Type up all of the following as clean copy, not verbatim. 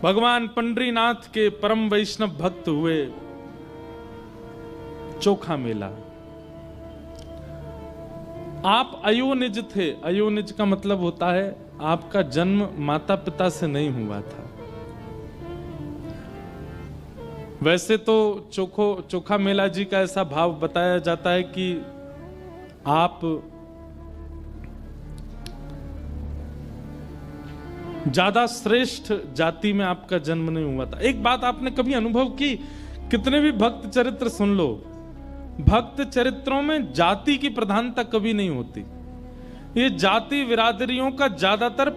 भगवान पंडरीनाथ के परम वैष्णव भक्त हुए। चोखा मेला। आप अयोनिज थे। अयोनिज का मतलब होता है आपका जन्म माता पिता से नहीं हुआ था। वैसे तो चोखा मेला जी का ऐसा भाव बताया जाता है कि आप ज्यादा श्रेष्ठ जाति में आपका जन्म नहीं हुआ था। एक बात आपने कभी अनुभव की, कितने भी भक्त चरित्र सुन लो, भक्त चरित्रों में जाति की प्रधानता कभी नहीं होती। ये जाति बिरादरियों का ज्यादातर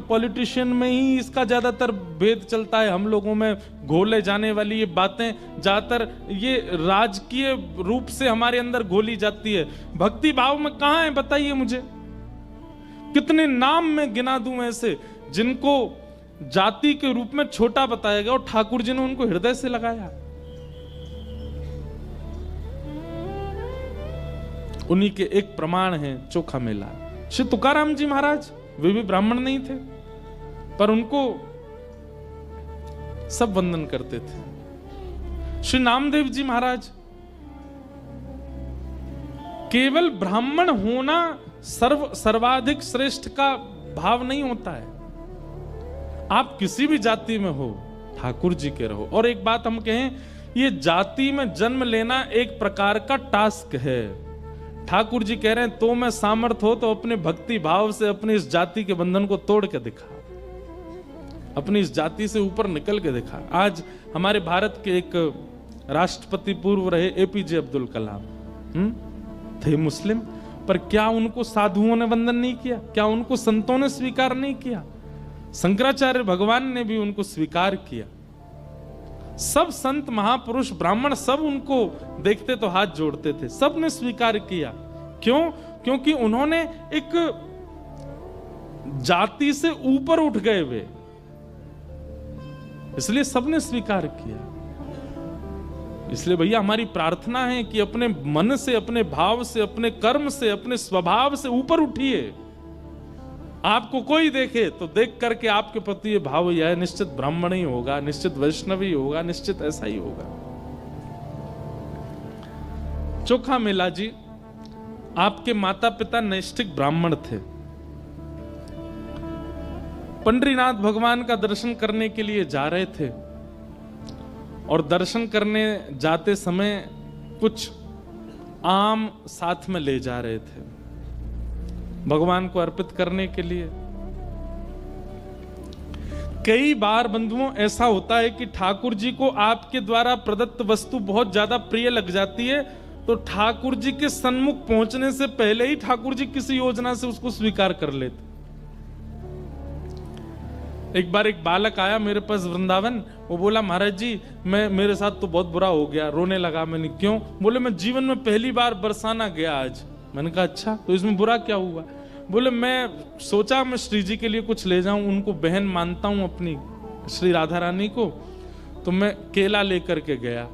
पॉलिटिशियन में ही इसका ज्यादातर भेद चलता है। हम लोगों में घोले जाने वाली ये बातें ज्यादातर ये राजकीय रूप से हमारे अंदर घोली जाती है। भक्ति भाव में कहां है बताइए मुझे। कितने नाम में गिना दूं ऐसे जिनको जाति के रूप में छोटा बताया गया और ठाकुर जी ने उनको हृदय से लगाया। उन्हीं के एक प्रमाण है चोखा मेला। श्री तुकाराम जी महाराज वे भी ब्राह्मण नहीं थे, पर उनको सब वंदन करते थे। श्री नामदेव जी महाराज, केवल ब्राह्मण होना सर्वाधिक श्रेष्ठ का भाव नहीं होता है। आप किसी भी जाति में हो, ठाकुर जी के रहो। और एक बात हम कहें, ये जाति में जन्म लेना एक प्रकार का टास्क है। ठाकुर जी कह रहे हैं तो मैं सामर्थ हो तो अपने भक्ति भाव से अपनी इस जाति के बंधन को तोड़ के दिखा, अपनी इस जाति से ऊपर निकल के दिखा। आज हमारे भारत के एक राष्ट्रपति पूर्व रहे एपीजे अब्दुल कलाम थे मुस्लिम, पर क्या उनको साधुओं ने वंदन नहीं किया? क्या उनको संतों ने स्वीकार नहीं किया? शंकराचार्य भगवान ने भी उनको स्वीकार किया। सब संत महापुरुष ब्राह्मण सब उनको देखते तो हाथ जोड़ते थे, सब ने स्वीकार किया। क्यों? क्योंकि उन्होंने एक जाति से ऊपर उठ गए वे, इसलिए सबने स्वीकार किया। इसलिए भैया हमारी प्रार्थना है कि अपने मन से, अपने भाव से, अपने कर्म से, अपने स्वभाव से ऊपर उठिए। आपको कोई देखे तो देख करके आपके प्रति ये भाव यह है, निश्चित ब्राह्मण ही होगा, निश्चित वैष्णव ही होगा, निश्चित ऐसा ही होगा। चोखा मेला जी, आपके माता पिता नैष्ठिक ब्राह्मण थे। पंडरीनाथ भगवान का दर्शन करने के लिए जा रहे थे और दर्शन करने जाते समय कुछ आम साथ में ले जा रहे थे भगवान को अर्पित करने के लिए। कई बार बंधुओं ऐसा होता है कि ठाकुर जी को आपके द्वारा प्रदत्त वस्तु बहुत ज्यादा प्रिय लग जाती है, तो ठाकुर जी के सन्मुख पहुंचने से पहले ही ठाकुर जी किसी योजना से उसको स्वीकार कर लेते। एक बार एक बालक आया मेरे पास वृंदावन, वो बोला महाराज जी मेरे साथ तो बहुत बुरा हो गया, रोने लगा। मैंने क्यों? बोले मैं जीवन में पहली बार बरसाना गया आज। मैंने कहा अच्छा, तो इसमें बुरा क्या हुआ? बोले मैं सोचा मैं श्री जी के लिए कुछ ले जाऊं, उनको बहन मानता हूं अपनी श्री राधा रानी को, तो मैं केला लेकर के गया।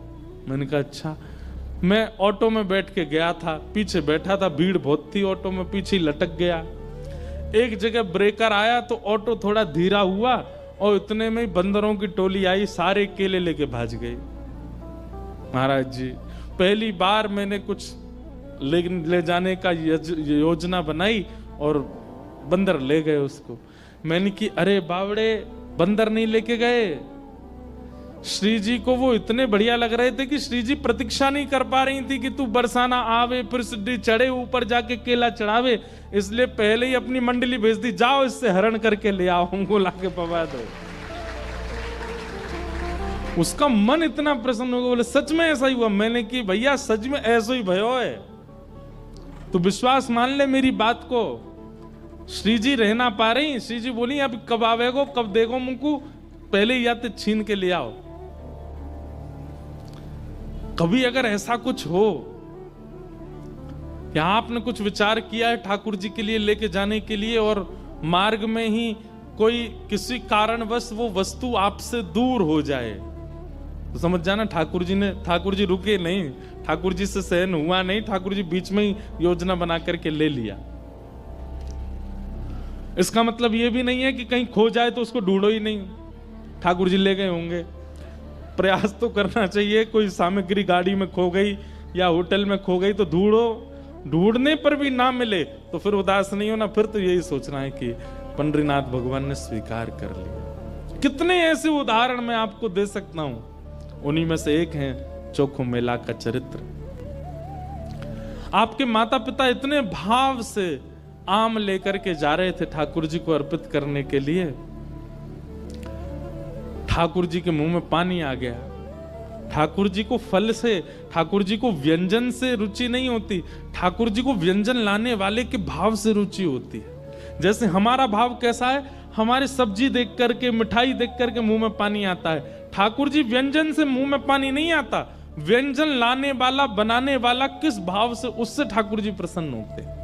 मैंने कहा अच्छा। मैं ऑटो में बैठ के गया था, पीछे बैठा था, भीड़ बहुत थी ऑटो में, पीछे लटक गया। एक जगह ब्रेकर आया तो ऑटो थोड़ा धीरा हुआ और इतने में बंदरों की टोली आई, सारे केले लेके भाज गई। महाराज जी पहली बार मैंने कुछ ले जाने का योजना बनाई और बंदर ले गए उसको। मैंने कि अरे बावड़े, बंदर नहीं लेके गए। श्री जी को वो इतने बढ़िया लग रहे थे कि श्री जी प्रतीक्षा नहीं कर पा रही थी कि तू बरसाना आवे, फिर सिद्धि चढ़े, ऊपर जाके केला चढ़ावे, इसलिए पहले ही अपनी मंडली भेज दी, जाओ इससे हरण करके ले आओ, हमको लाके पवा दो। उसका मन इतना प्रसन्न हो गया, बोले सच में ऐसा ही हुआ? मैंने कि भैया सच में ऐसा ही भयो है, तो विश्वास मान ले मेरी बात को। श्री जी रह ना पा रही, श्री जी बोली अब कब आवेगो, कब देखो मुझको, पहले ही आते छीन के ले आओ। कभी अगर ऐसा कुछ हो कि आपने कुछ विचार किया है ठाकुर जी के लिए लेके जाने के लिए और मार्ग में ही कोई किसी कारणवश वो वस्तु आपसे दूर हो जाए, तो समझ जाना ठाकुर जी रुके नहीं, ठाकुर जी से सहन हुआ नहीं, ठाकुर जी बीच में ही योजना बना करके ले लिया। इसका मतलब ये भी नहीं है कि कहीं खो जाए तो उसको ढूंढो ही नहीं, ठाकुर जी ले गए होंगे। प्रयास तो करना चाहिए, कोई सामग्री गाड़ी में खो गई या होटल में खो गई तो ढूंढो, ढूंढने पर भी ना मिले तो फिर उदास नहीं होना, फिर तो यही सोचना है कि पंडरीनाथ भगवान ने स्वीकार कर लिया। कितने ऐसे उदाहरण मैं आपको दे सकता हूं, उन्हीं में से एक है चोखो मेला का चरित्र। आपके माता पिता इतने भाव से आम लेकर के जा रहे थे ठाकुर जी को अर्पित करने के लिए, ठाकुर जी के मुंह में पानी आ गया। ठाकुर जी को फल से, ठाकुर जी को व्यंजन से रुचि नहीं होती, ठाकुर जी को व्यंजन लाने वाले के भाव से रुचि होती है। जैसे हमारा भाव कैसा है, हमारी सब्जी देख करके, मिठाई देख करके मुंह में पानी आता है। ठाकुर जी व्यंजन से मुंह में पानी नहीं आता, व्यंजन लाने वाला, बनाने वाला किस भाव से, उससे ठाकुर जी प्रसन्न होते।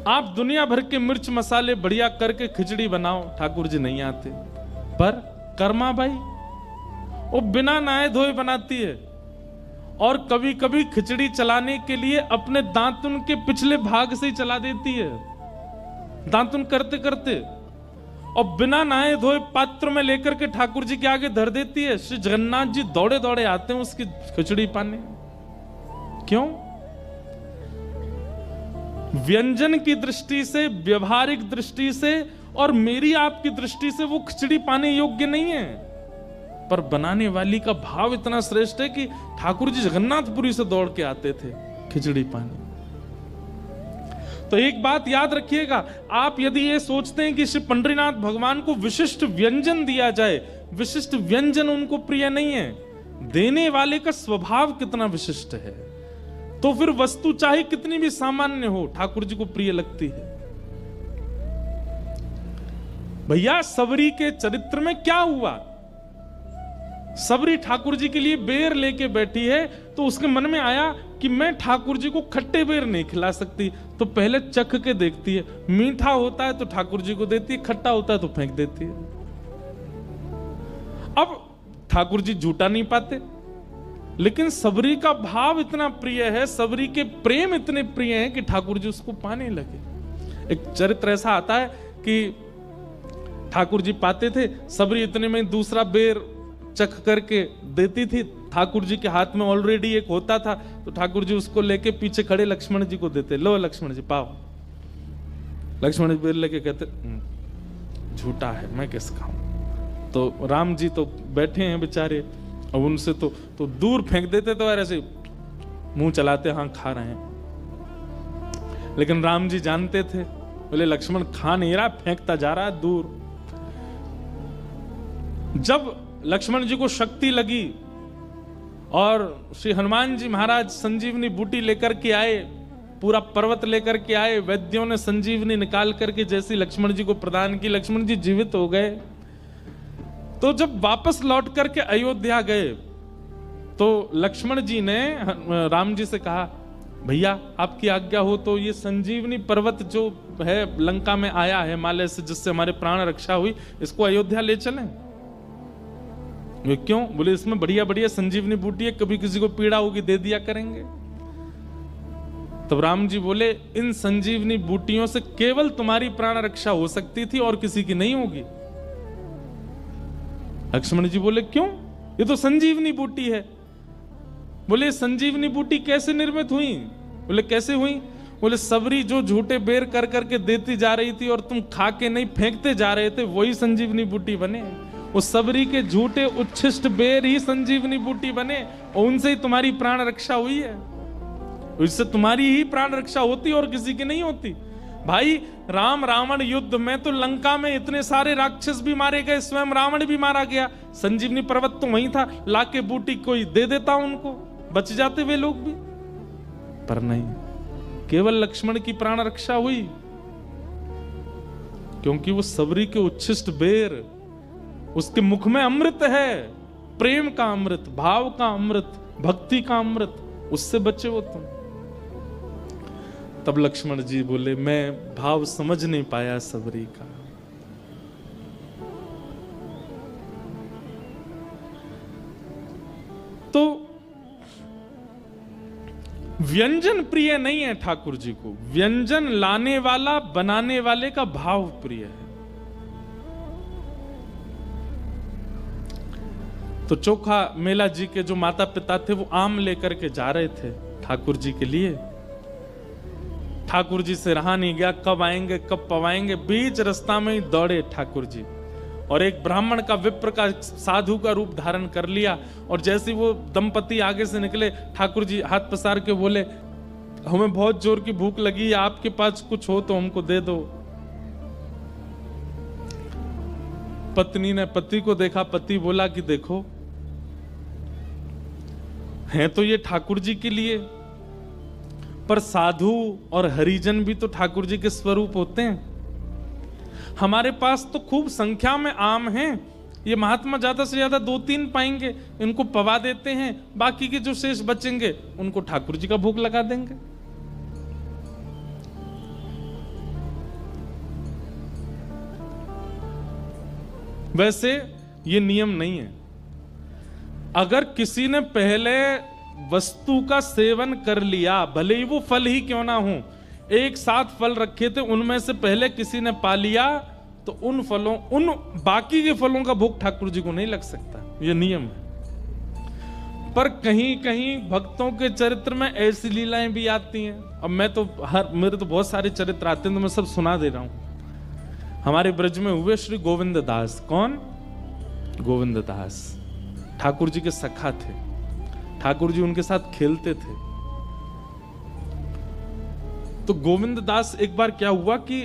आप दुनिया भर के मिर्च मसाले बढ़िया करके खिचड़ी बनाओ, ठाकुर जी नहीं आते। पर कर्मा भाई वो बिना नहाए धोए बनाती है, और कभी कभी खिचड़ी चलाने के लिए अपने दांतुन के पिछले भाग से ही चला देती है, दांतुन करते करते, और बिना नहाए धोए पात्र में लेकर के ठाकुर जी के आगे धर देती है। श्री जगन्नाथ जी दौड़े दौड़े आते हैं उसकी खिचड़ी पाने। क्यों? व्यंजन की दृष्टि से, व्यवहारिक दृष्टि से और मेरी आपकी दृष्टि से वो खिचड़ी पाने योग्य नहीं है, पर बनाने वाली का भाव इतना श्रेष्ठ है कि ठाकुर जी जगन्नाथपुरी से दौड़ के आते थे खिचड़ी पाने। तो एक बात याद रखिएगा, आप यदि ये सोचते हैं कि श्री पंडरीनाथ भगवान को विशिष्ट व्यंजन दिया जाए, विशिष्ट व्यंजन उनको प्रिय नहीं है, देने वाले का स्वभाव कितना विशिष्ट है, तो फिर वस्तु चाहे कितनी भी सामान्य हो ठाकुर जी को प्रिय लगती है। भैया सबरी के चरित्र में क्या हुआ? सबरी ठाकुर जी के लिए बेर लेके बैठी है, तो उसके मन में आया कि मैं ठाकुर जी को खट्टे बेर नहीं खिला सकती, तो पहले चख के देखती है, मीठा होता है तो ठाकुर जी को देती है, खट्टा होता है तो फेंक देती है। अब ठाकुर जी झूठा नहीं पाते, लेकिन सबरी का भाव इतना प्रिय है, सबरी के प्रेम इतने प्रिय हैं कि ठाकुर जी उसको पाने लगे। एक चरित्र ऐसा आता है कि ठाकुर जी पाते थे, सबरी इतने में दूसरा बेर चख करके देती थी, ठाकुर जी के हाथ में ऑलरेडी एक होता था, तो ठाकुर जी उसको लेके पीछे खड़े लक्ष्मण जी को देते, लो लक्ष्मण जी पाओ। लक्ष्मण जी बेर लेके कहते झूठा है, मैं किस खाऊं। तो राम जी तो बैठे हैं बेचारे, अब उनसे तो दूर फेंक देते, तो ऐसे मुंह चलाते, हाँ खा रहे हैं। लेकिन राम जी जानते थे, बोले लक्ष्मण खा नहीं रहा, फेंकता जा रहा है दूर। जब लक्ष्मण जी को शक्ति लगी और श्री हनुमान जी महाराज संजीवनी बूटी लेकर के आए, पूरा पर्वत लेकर के आए, वैद्यों ने संजीवनी निकाल करके जैसी लक्ष्मण जी को प्रदान की, लक्ष्मण जी जीवित हो गए। तो जब वापस लौट करके अयोध्या गए, तो लक्ष्मण जी ने राम जी से कहा, भैया आपकी आज्ञा हो तो ये संजीवनी पर्वत जो है लंका में आया है हिमालय से, जिससे हमारे प्राण रक्षा हुई, इसको अयोध्या ले चलें। वे क्यों? बोले इसमें बढ़िया बढ़िया संजीवनी बूटी है, कभी किसी को पीड़ा होगी दे दिया करेंगे। तब राम जी बोले, इन संजीवनी बूटियों से केवल तुम्हारी प्राण रक्षा हो सकती थी और किसी की नहीं होगी। लक्ष्मण जी बोले क्यों? ये तो संजीवनी बूटी है। बोले संजीवनी बूटी कैसे निर्मित हुई? बोले कैसे हुई? बोले सबरी जो झूठे बेर कर करके देती जा रही थी और तुम खा के नहीं फेंकते जा रहे थे, वही संजीवनी बूटी बने। उस सबरी के झूठे उच्छिष्ट बेर ही संजीवनी बूटी बने, और उनसे ही तुम्हारी प्राण रक्षा हुई है। इससे तुम्हारी ही प्राण रक्षा होती और किसी की नहीं होती। भाई राम रावण युद्ध में तो लंका में इतने सारे राक्षस भी मारे गए, स्वयं रावण भी मारा गया, संजीवनी पर्वत तो वहीं था, लाके बूटी कोई दे देता उनको, बच जाते वे लोग भी। पर नहीं, केवल लक्ष्मण की प्राण रक्षा हुई, क्योंकि वो सबरी के उच्छिष्ट बेर, उसके मुख में अमृत है, प्रेम का अमृत, भाव का अमृत, भक्ति का अमृत, उससे बचे हो तुम। तब लक्ष्मण जी बोले, मैं भाव समझ नहीं पाया सबरी का। तो व्यंजन प्रिय नहीं है ठाकुर जी को, व्यंजन लाने वाला, बनाने वाले का भाव प्रिय है। तो चोखा मेला जी के जो माता पिता थे वो आम लेकर के जा रहे थे ठाकुर जी के लिए। ठाकुर जी से रहा नहीं गया, कब आएंगे कब पवाएंगे, बीच रास्ता में ही दौड़े ठाकुर जी और एक ब्राह्मण का, विप्र का, साधु का रूप धारण कर लिया। और जैसे वो दंपति आगे से निकले, ठाकुर जी हाथ पसार के बोले, हमें बहुत जोर की भूख लगी है, आपके पास कुछ हो तो हमको दे दो। पत्नी ने पति को देखा, पति बोला कि देखो, हैं तो ये ठाकुर जी के लिए, पर साधु और हरिजन भी तो ठाकुर जी के स्वरूप होते हैं। हमारे पास तो खूब संख्या में आम हैं, ये महात्मा ज्यादा से ज्यादा 2-3 पाएंगे, इनको पवा देते हैं, बाकी के जो शेष बचेंगे उनको ठाकुर जी का भोग लगा देंगे। वैसे ये नियम नहीं है। अगर किसी ने पहले वस्तु का सेवन कर लिया, भले ही वो फल ही क्यों ना हो, एक साथ फल रखे थे, उनमें से पहले किसी ने पा लिया, तो उन फलों, उन बाकी के फलों का भोग ठाकुर जी को नहीं लग सकता, ये नियम है। पर कहीं कहीं भक्तों के चरित्र में ऐसी लीलाएं भी आती हैं। अब मेरे तो बहुत सारे चरित्र आते हैं, तो मैं सब सुना दे रहा हूं। हमारे ब्रज में हुए श्री गोविंद दास। कौन? गोविंद दास ठाकुर जी के सखा थे, ठाकुर जी उनके साथ खेलते थे। तो गोविंद दास, एक बार क्या हुआ कि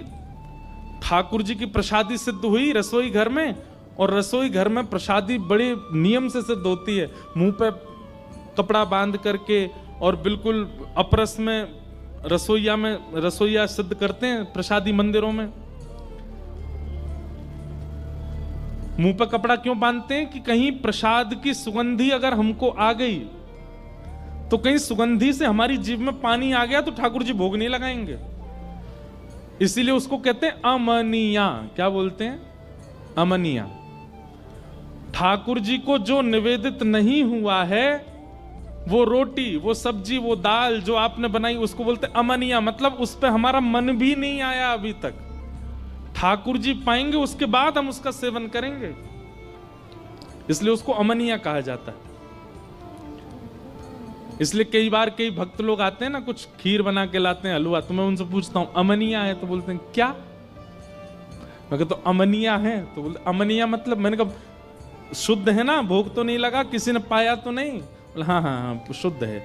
ठाकुर जी की प्रसादी सिद्ध हुई रसोई घर में, और रसोई घर में प्रसादी बड़े नियम से सिद्ध होती है, मुंह पे कपड़ा बांध करके, और बिल्कुल अपरस में रसोईया सिद्ध करते हैं प्रसादी मंदिरों में। मुंह पे कपड़ा क्यों बांधते हैं? कि कहीं प्रसाद की सुगंधी अगर हमको आ गई, तो कहीं सुगंधी से हमारी जीभ में पानी आ गया तो ठाकुर जी भोग नहीं लगाएंगे। इसीलिए उसको कहते हैं अमनिया। क्या बोलते हैं? अमनिया। ठाकुर जी को जो निवेदित नहीं हुआ है, वो रोटी, वो सब्जी, वो दाल जो आपने बनाई, उसको बोलते हैं अमनिया। मतलब उस पर हमारा मन भी नहीं आया अभी तक, ठाकुर जी पाएंगे उसके बाद हम उसका सेवन करेंगे, इसलिए उसको अमनिया कहा जाता है। इसलिए कई बार कई भक्त लोग आते हैं ना, कुछ खीर बना के लाते हैं, हलवा, तो मैं उनसे पूछता हूं अमनिया है? तो बोलते हैं क्या? मैं कहता तो अमनिया है? तो बोलते अमनिया मतलब, मैंने कहा शुद्ध है ना, भोग तो नहीं लगा, किसी ने पाया तो नहीं? हाँ हाँ हाँ शुद्ध है।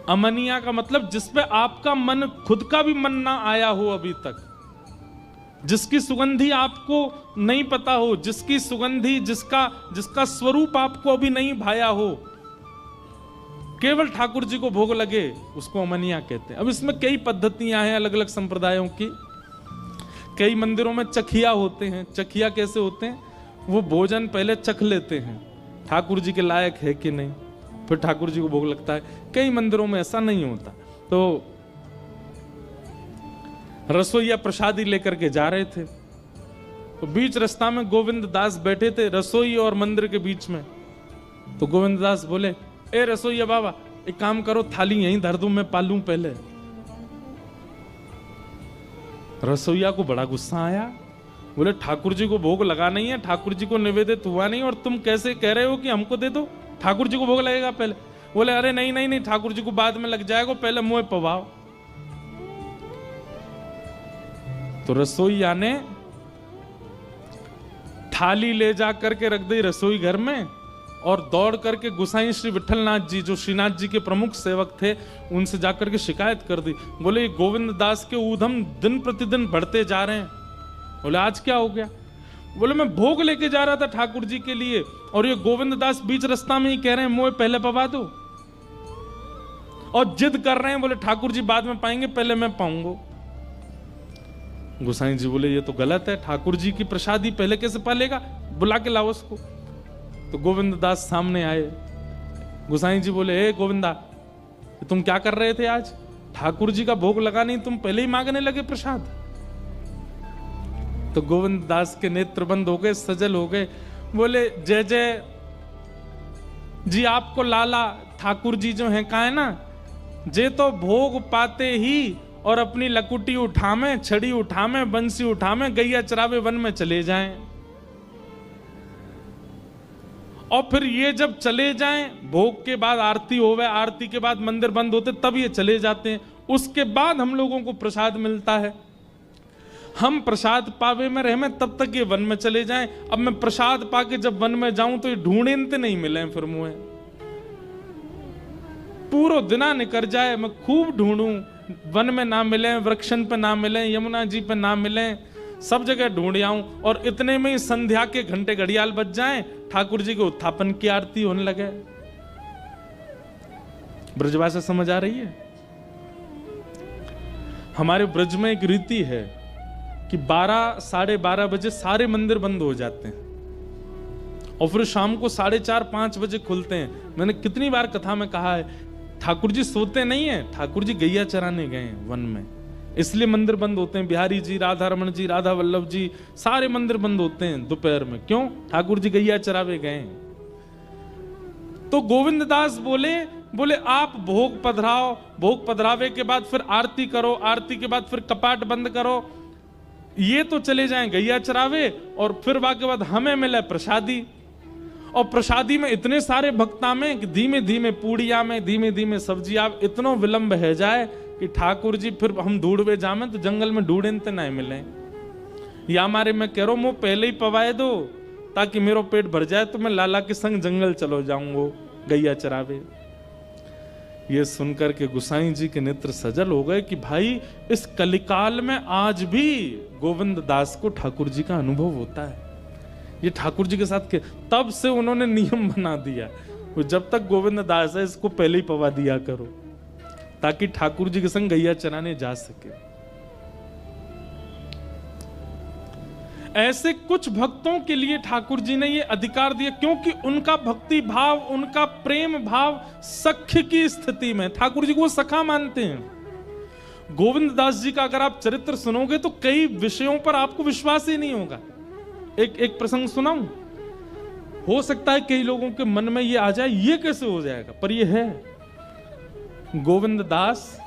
अमनिया का मतलब जिसपे आपका मन, खुद का भी मन ना आया हो अभी तक, जिसकी सुगंधी आपको नहीं पता हो, जिसकी सुगंधी, जिसका स्वरूप आपको अभी नहीं भाया हो, केवल ठाकुर जी को भोग लगे, उसको अमनिया कहते हैं। अब इसमें कई पद्धतियां हैं अलग अलग संप्रदायों की। कई मंदिरों में चखिया होते हैं। चखिया कैसे होते हैं? वो भोजन पहले चख लेते हैं, ठाकुर जी के लायक है कि नहीं, फिर ठाकुर जी को भोग लगता है। कई मंदिरों में ऐसा नहीं होता। तो रसोईया प्रसादी लेकर के जा रहे थे, तो बीच रास्ता में गोविंद दास बैठे थे, रसोई और मंदिर के बीच में। तो गोविंद दास बोले, ए रसोईया बाबा, एक काम करो, थाली यहीं धर दूं, मैं पालूं पहले। रसोईया को बड़ा गुस्सा आया, बोले ठाकुर जी को भोग लगाना ही है, ठाकुर जी को निवेदित हुआ नहीं, और तुम कैसे कह रहे हो कि हमको दे दो, ठाकुर जी को भोग लगेगा पहले। बोले अरे नहीं नहीं नहीं, ठाकुर जी को बाद में लग जाएगा, पहले मुंह पवाओ। तो रसोईया ने थाली ले जा करके रख दी रसोई घर में, और दौड़ करके गोसाई श्री विठलनाथ जी, जो श्रीनाथ जी के प्रमुख सेवक थे, उनसे जाकर के शिकायत कर दी। बोले गोविंद दास के ऊधम दिन प्रतिदिन बढ़ते जा रहे हैं। बोले आज क्या हो गया? बोले मैं भोग लेके जा रहा था ठाकुर जी के लिए, और ये गोविंद दास बीच रास्ता में ही कह रहे हैं मुझे पहले पवा दो, और जिद कर रहे हैं, बोले ठाकुर जी बाद में पाएंगे, पहले मैं पाऊंगा। गोसाई जी बोले ये तो गलत है, ठाकुर जी की प्रसादी पहले कैसे पालेगा, बुला के लाओ उसको। तो गोविंद दास सामने आए। गोसाई जी बोले, हे गोविंदा, तुम क्या कर रहे थे आज? ठाकुर जी का भोग लगा नहीं, तुम पहले ही मांगने लगे प्रसाद। तो गोविंद दास के नेत्र बंद हो गए, सजल हो गए। बोले जय जय जी, आपको लाला ठाकुर जी जो है कहा है ना, जे तो भोग पाते ही और अपनी लकुटी उठामे, छड़ी उठामे, बंसी उठामे, गैया चरावे वन में चले जाएं। और फिर ये जब चले जाएं, भोग के बाद आरती होवे, आरती के बाद मंदिर बंद होते, तब ये चले जाते हैं। उसके बाद हम लोगों को प्रसाद मिलता है। हम प्रसाद पावे में रहे में तब तक ये वन में चले जाएं। अब मैं प्रसाद पाके जब वन में जाऊं तो ये ढूंढते नहीं मिले, फिर मुझे पूरा दिना निकल जाए, मैं खूब ढूंढूं, वन में ना मिले, वृक्षन पे ना मिले, यमुना जी पे ना मिले, सब जगह ढूंढ आऊं। और इतने में ही संध्या के घंटे घड़ियाल बज जाएं, ठाकुर जी के उत्थापन की आरती होने लगे। ब्रजभाषा समझ आ रही है? हमारे ब्रज में एक रीति है कि 12 साढ़े 12 बजे सारे मंदिर बंद हो जाते हैं और फिर शाम को 4:30 5 बजे खुलते हैं। मैंने कितनी बार कथा में कहा है, ठाकुर जी सोते नहीं है, ठाकुर जी गैया चराने गए हैं वन में, इसलिए मंदिर बंद होते हैं। बिहारी जी, राधा रमन जी, राधा वल्लभ जी, सारे मंदिर बंद होते हैं दोपहर में। क्यों? ठाकुर जी गैया चरावे गए। तो गोविंद दास बोले आप भोग पधराओ, भोग पधरावे के बाद फिर आरती करो, आरती के बाद फिर कपाट बंद करो, ये तो चले जाएं गैया चरावे, और फिर के बाद हमें मिले प्रसादी। और प्रसादी में इतने सारे भक्ता में कि धीमे धीमे पूड़िया में, धीमे धीमे सब्जिया, इतना विलंब है जाए कि ठाकुर जी फिर हम ढूंढवे जामे तो जंगल में ढूंढते नहीं मिले। या हमारे मैं कह रहा हूं, मुंह पहले ही पवाए दो ताकि मेरा पेट भर जाए, तो मैं लाला के संग जंगल चलो जाऊंगा गैया चरावे। ये सुनकर के गुसाई जी के नेत्र सजल हो गए कि भाई इस कलिकाल में आज भी गोविंद दास को ठाकुर जी का अनुभव होता है। ये ठाकुर जी के साथ के तब से उन्होंने नियम बना दिया, जब तक गोविंद दास है इसको पहले ही पवा दिया करो ताकि ठाकुर जी के संग गैया चराने जा सके। ऐसे कुछ भक्तों के लिए ठाकुर जी ने ये अधिकार दिया, क्योंकि उनका भक्ति भाव, उनका प्रेम भाव सख्य की स्थिति में, ठाकुर जी को वो सखा मानते हैं। गोविंद दास जी का अगर आप चरित्र सुनोगे तो कई विषयों पर आपको विश्वास ही नहीं होगा। एक प्रसंग सुनाऊं, हो सकता है कई लोगों के मन में ये आ जाए, ये कैसे हो जाएगा, पर ये है। गोविंद दास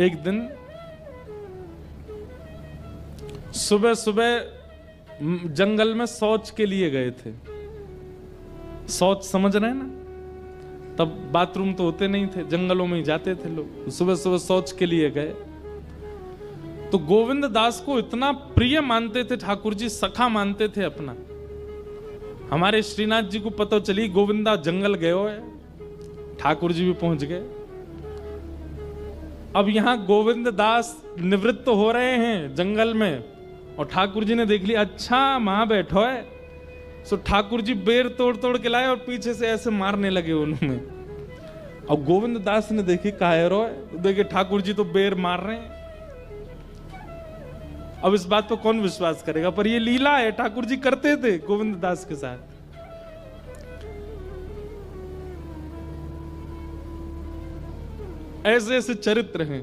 एक दिन सुबह सुबह जंगल में शौच के लिए गए थे। शौच समझ रहे हैं ना? तब बाथरूम तो होते नहीं थे, जंगलों में ही जाते थे लोग। सुबह सुबह शौच के लिए गए तो गोविंद दास को इतना प्रिय मानते थे ठाकुर जी, सखा मानते थे अपना। हमारे श्रीनाथ जी को पता चली गोविंदा जंगल गए हो है, ठाकुर जी भी पहुंच गए। अब यहां गोविंद दास निवृत्त हो रहे हैं जंगल में और ठाकुर जी ने देख लिया, अच्छा वहां बैठो है। सो ठाकुर जी बेर तोड़ तोड़ के लाए और पीछे से ऐसे मारने लगे उन्होंने। और गोविंद दास ने देखी कायरो है, तो देखे ठाकुर जी तो बेर मार रहे हैं। अब इस बात पर कौन विश्वास करेगा, पर ये लीला है, ठाकुर जी करते थे गोविंद दास के साथ। ऐसे ऐसे चरित्र हैं।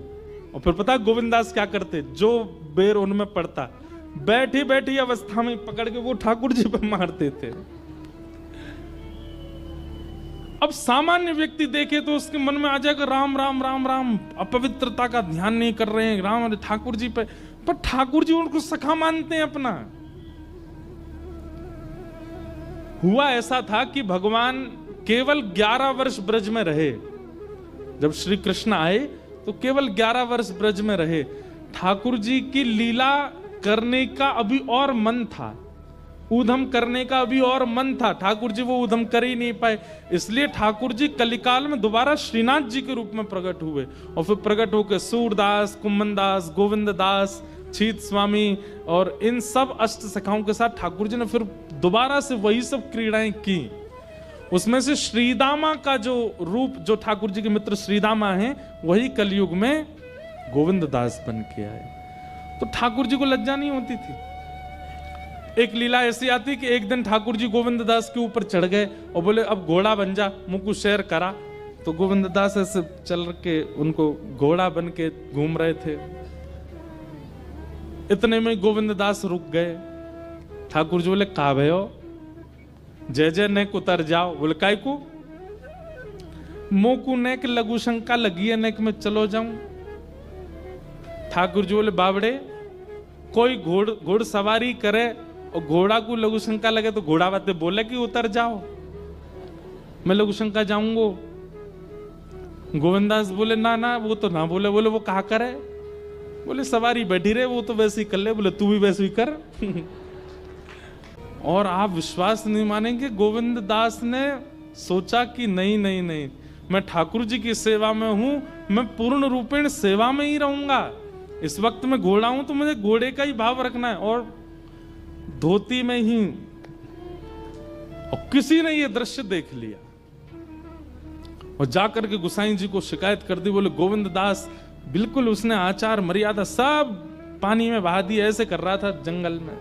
और फिर पता गोविंद दास क्या करते, जो बेर उनमें पड़ता बैठी बैठी अवस्था में पकड़ के वो ठाकुर जी पे मारते थे। अब सामान्य व्यक्ति देखे तो उसके मन में आ जाएगा राम राम राम राम, अपवित्रता का ध्यान नहीं कर रहे हैं राम ठाकुर जी पे, पर ठाकुर जी उनको सखा मानते हैं अपना। हुआ ऐसा था कि भगवान केवल 11 वर्ष ब्रज में रहे। जब श्री कृष्ण आए तो केवल 11 वर्ष ब्रज में रहे। ठाकुर जी की लीला करने का अभी और मन था, ऊधम करने का अभी और मन था, ठाकुर जी वो ऊधम कर ही नहीं पाए। इसलिए ठाकुर जी कलिकाल में दोबारा श्रीनाथ जी के रूप में प्रकट हुए और फिर प्रकट होकर सूरदास, कुम्मन दास, गोविंद दास, छीत स्वामी और इन सब अष्ट सखाओं के साथ ठाकुर जी ने फिर दोबारा से वही सब क्रीड़ाएं की। उसमें से श्रीदामा का जो रूप, जो ठाकुर जी के मित्र श्रीदामा हैं, वही कलयुग में गोविंद दास बन के आए। तो ठाकुर जी को लज्जा नहीं होती थी। एक लीला ऐसी आती कि एक दिन ठाकुर जी गोविंद दास के ऊपर चढ़ गए और बोले अब घोड़ा बन जा, मुझको शेर करा। तो गोविंद दास ऐसे चल के उनको घोड़ा बन के घूम रहे थे। इतने में गोविंद दास रुक गए। ठाकुर जी बोले का भयो, जय जय नेक उतर जाओ। बोले काय को, मोकू नेक लघु शंका लगी है नेक में चलो जाऊं। ठाकुर जी बोले बावड़े, कोई घोड़ सवारी करे और घोड़ा को लघु शंका लगे तो घोड़ा बाते बोले कि उतर जाओ। मैं लघु शंका जाऊंगो। गोविंदास बोले ना ना वो तो ना बोले। बोले वो कहा करे? बोले सवारी बैठी रहे, वो तो वैसे ही कर ले। बोले तू भी वैसे ही कर। और आप विश्वास नहीं मानेंगे, गोविंद दास ने सोचा कि नहीं नहीं नहीं, मैं ठाकुर जी की सेवा में हूं, मैं पूर्ण रूपेण सेवा में ही रहूंगा। इस वक्त मैं घोड़ा हूं तो मुझे घोड़े का ही भाव रखना है, और धोती में ही। और किसी ने ये दृश्य देख लिया और जाकर के गोसाई जी को शिकायत कर दी। बोले गोविंद दास बिल्कुल उसने आचार मर्यादा सब पानी में बहा दी, ऐसे कर रहा था जंगल में।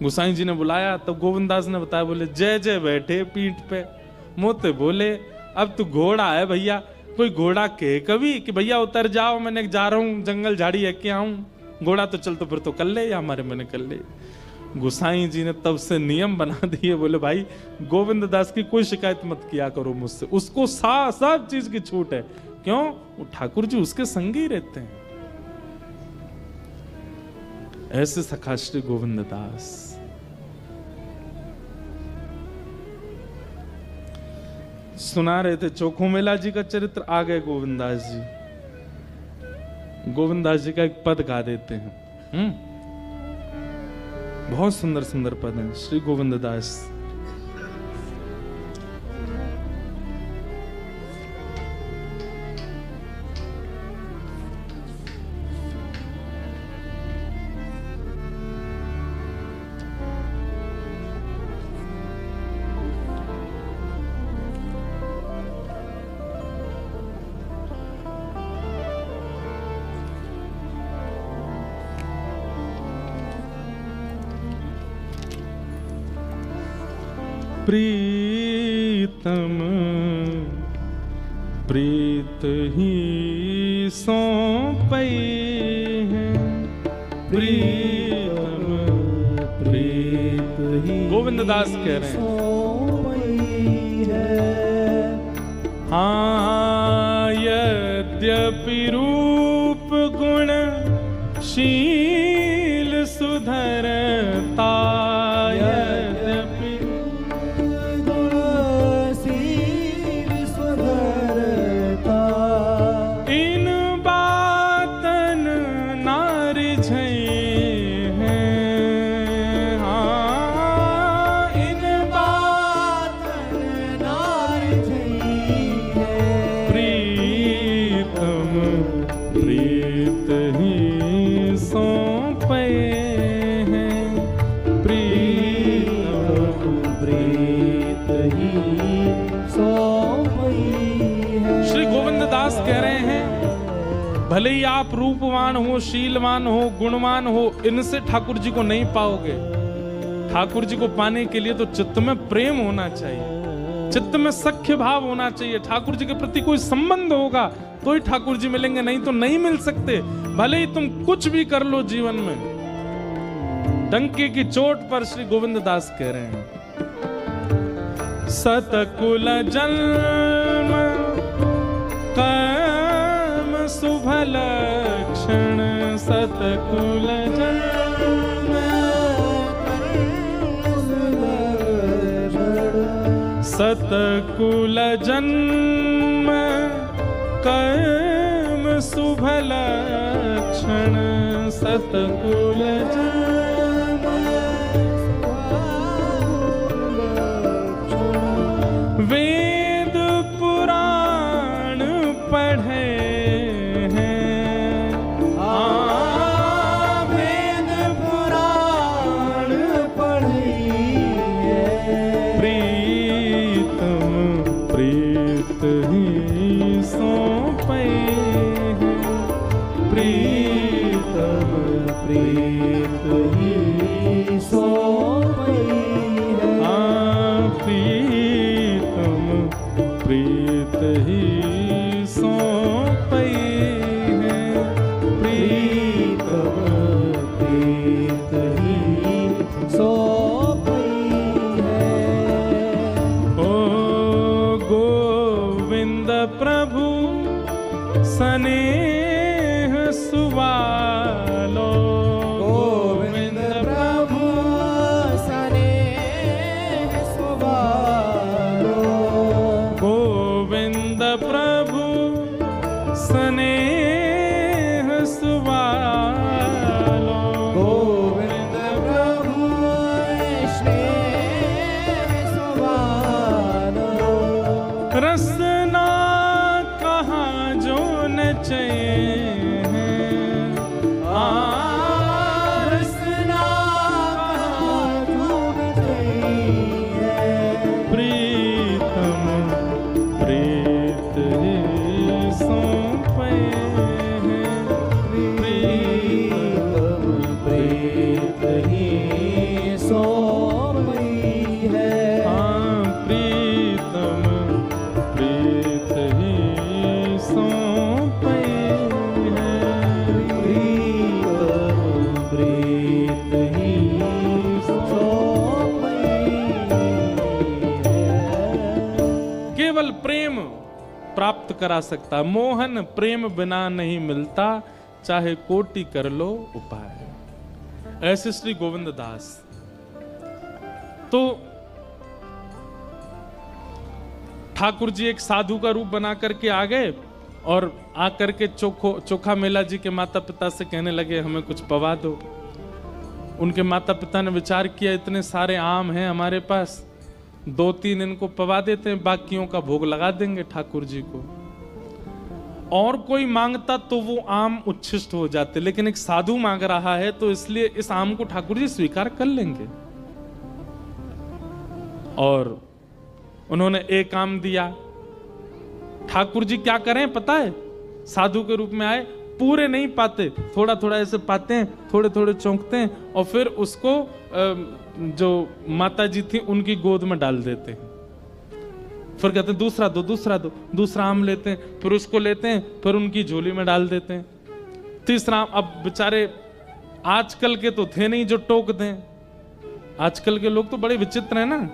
गोसाई जी ने बुलाया तो गोविंद दास ने बताया। बोले जय जय बैठे पीठ पे, मोते बोले अब तू घोड़ा है भैया, कोई घोड़ा कहे कभी कि भैया उतर जाओ, मैंने जा रहा हूं जंगल झाड़ी है क्या आऊं, घोड़ा तो चल तो फिर तो कर ले या हमारे मैंने कर ले। गोसाई जी ने तब से नियम बना दिए। बोले भाई गोविंद दास की कोई शिकायत मत किया करो मुझसे, उसको सब चीज की छूट है। क्यों? वो ठाकुर जी उसके संग ही रहते हैं। ऐसे सखा श्री गोविंद दास। सुना रहे थे चोखो मेला जी का चरित्र, आ गए गोविंदास जी। गोविंदास जी का एक पद गा देते हैं। बहुत सुंदर सुंदर पद हैं श्री गोविंद दास। प्रीतम प्रीत ही सौंपई है, प्रीतम प्रीत ही गोविंद दास कह रहे हैं। हाँ यद्यपि रूप गुण शील सुधरता, भले ही आप रूपवान हो, शीलवान हो, गुणवान हो, इनसे ठाकुर जी को नहीं पाओगे। ठाकुर जी को पाने के लिए तो चित्त में प्रेम होना चाहिए, चित्त में सख्य भाव होना चाहिए, ठाकुर जी के प्रति कोई संबंध होगा तो ही ठाकुर जी मिलेंगे, नहीं तो नहीं मिल सकते। भले ही तुम कुछ भी कर लो जीवन में। डंके की चोट पर श्री गोविंद दास कह रहे हैं, सतकुल जन्म शुभ लक्षण, सतकुल जन्म सतकुल जन्म कर्म शुभ लक्षण, सतकुल जन्म वेद पुराण पढ़े, स्नेह सुवालो, गोविंद प्रभु स्नेह सुवालो, प्रीत ही सोई है। हाँ प्रीतम प्रीत ही सोई है। प्रीतम प्रीत ही सोई है। केवल प्रेम प्राप्त करा सकता, मोहन प्रेम बिना नहीं मिलता, चाहे कोटि कर लो उपाय। ऐसे श्री गोविंद दास। तो ठाकुर जी एक साधु का रूप बना करके आ गए और आकर के चोखा मेला जी के माता पिता से कहने लगे हमें कुछ पवा दो। उनके माता पिता ने विचार किया इतने सारे आम हैं हमारे पास, 2-3 इनको पवा देते हैं, बाकियों का भोग लगा देंगे ठाकुर जी को। और कोई मांगता तो वो आम उच्छिष्ट हो जाते, लेकिन एक साधु मांग रहा है तो इसलिए इस आम को ठाकुर जी स्वीकार कर लेंगे। और उन्होंने एक आम दिया। ठाकुर जी क्या करें पता है, साधु के रूप में आए, पूरे नहीं पाते, थोड़ा थोड़ा ऐसे पाते हैं, थोड़े थोड़े चौंकते हैं और फिर उसको जो माता जी थी उनकी गोद में डाल देते हैं। फिर कहते हैं दूसरा दो, दूसरा दो, दूसरा आम लेते हैं, फिर उसको लेते हैं, फिर उनकी झोली में डाल देते हैं। तीसरा आम, अब बेचारे आजकल के तो थे नहीं जो टोक दें। आजकल के लोग तो बड़े विचित्र हैं ना,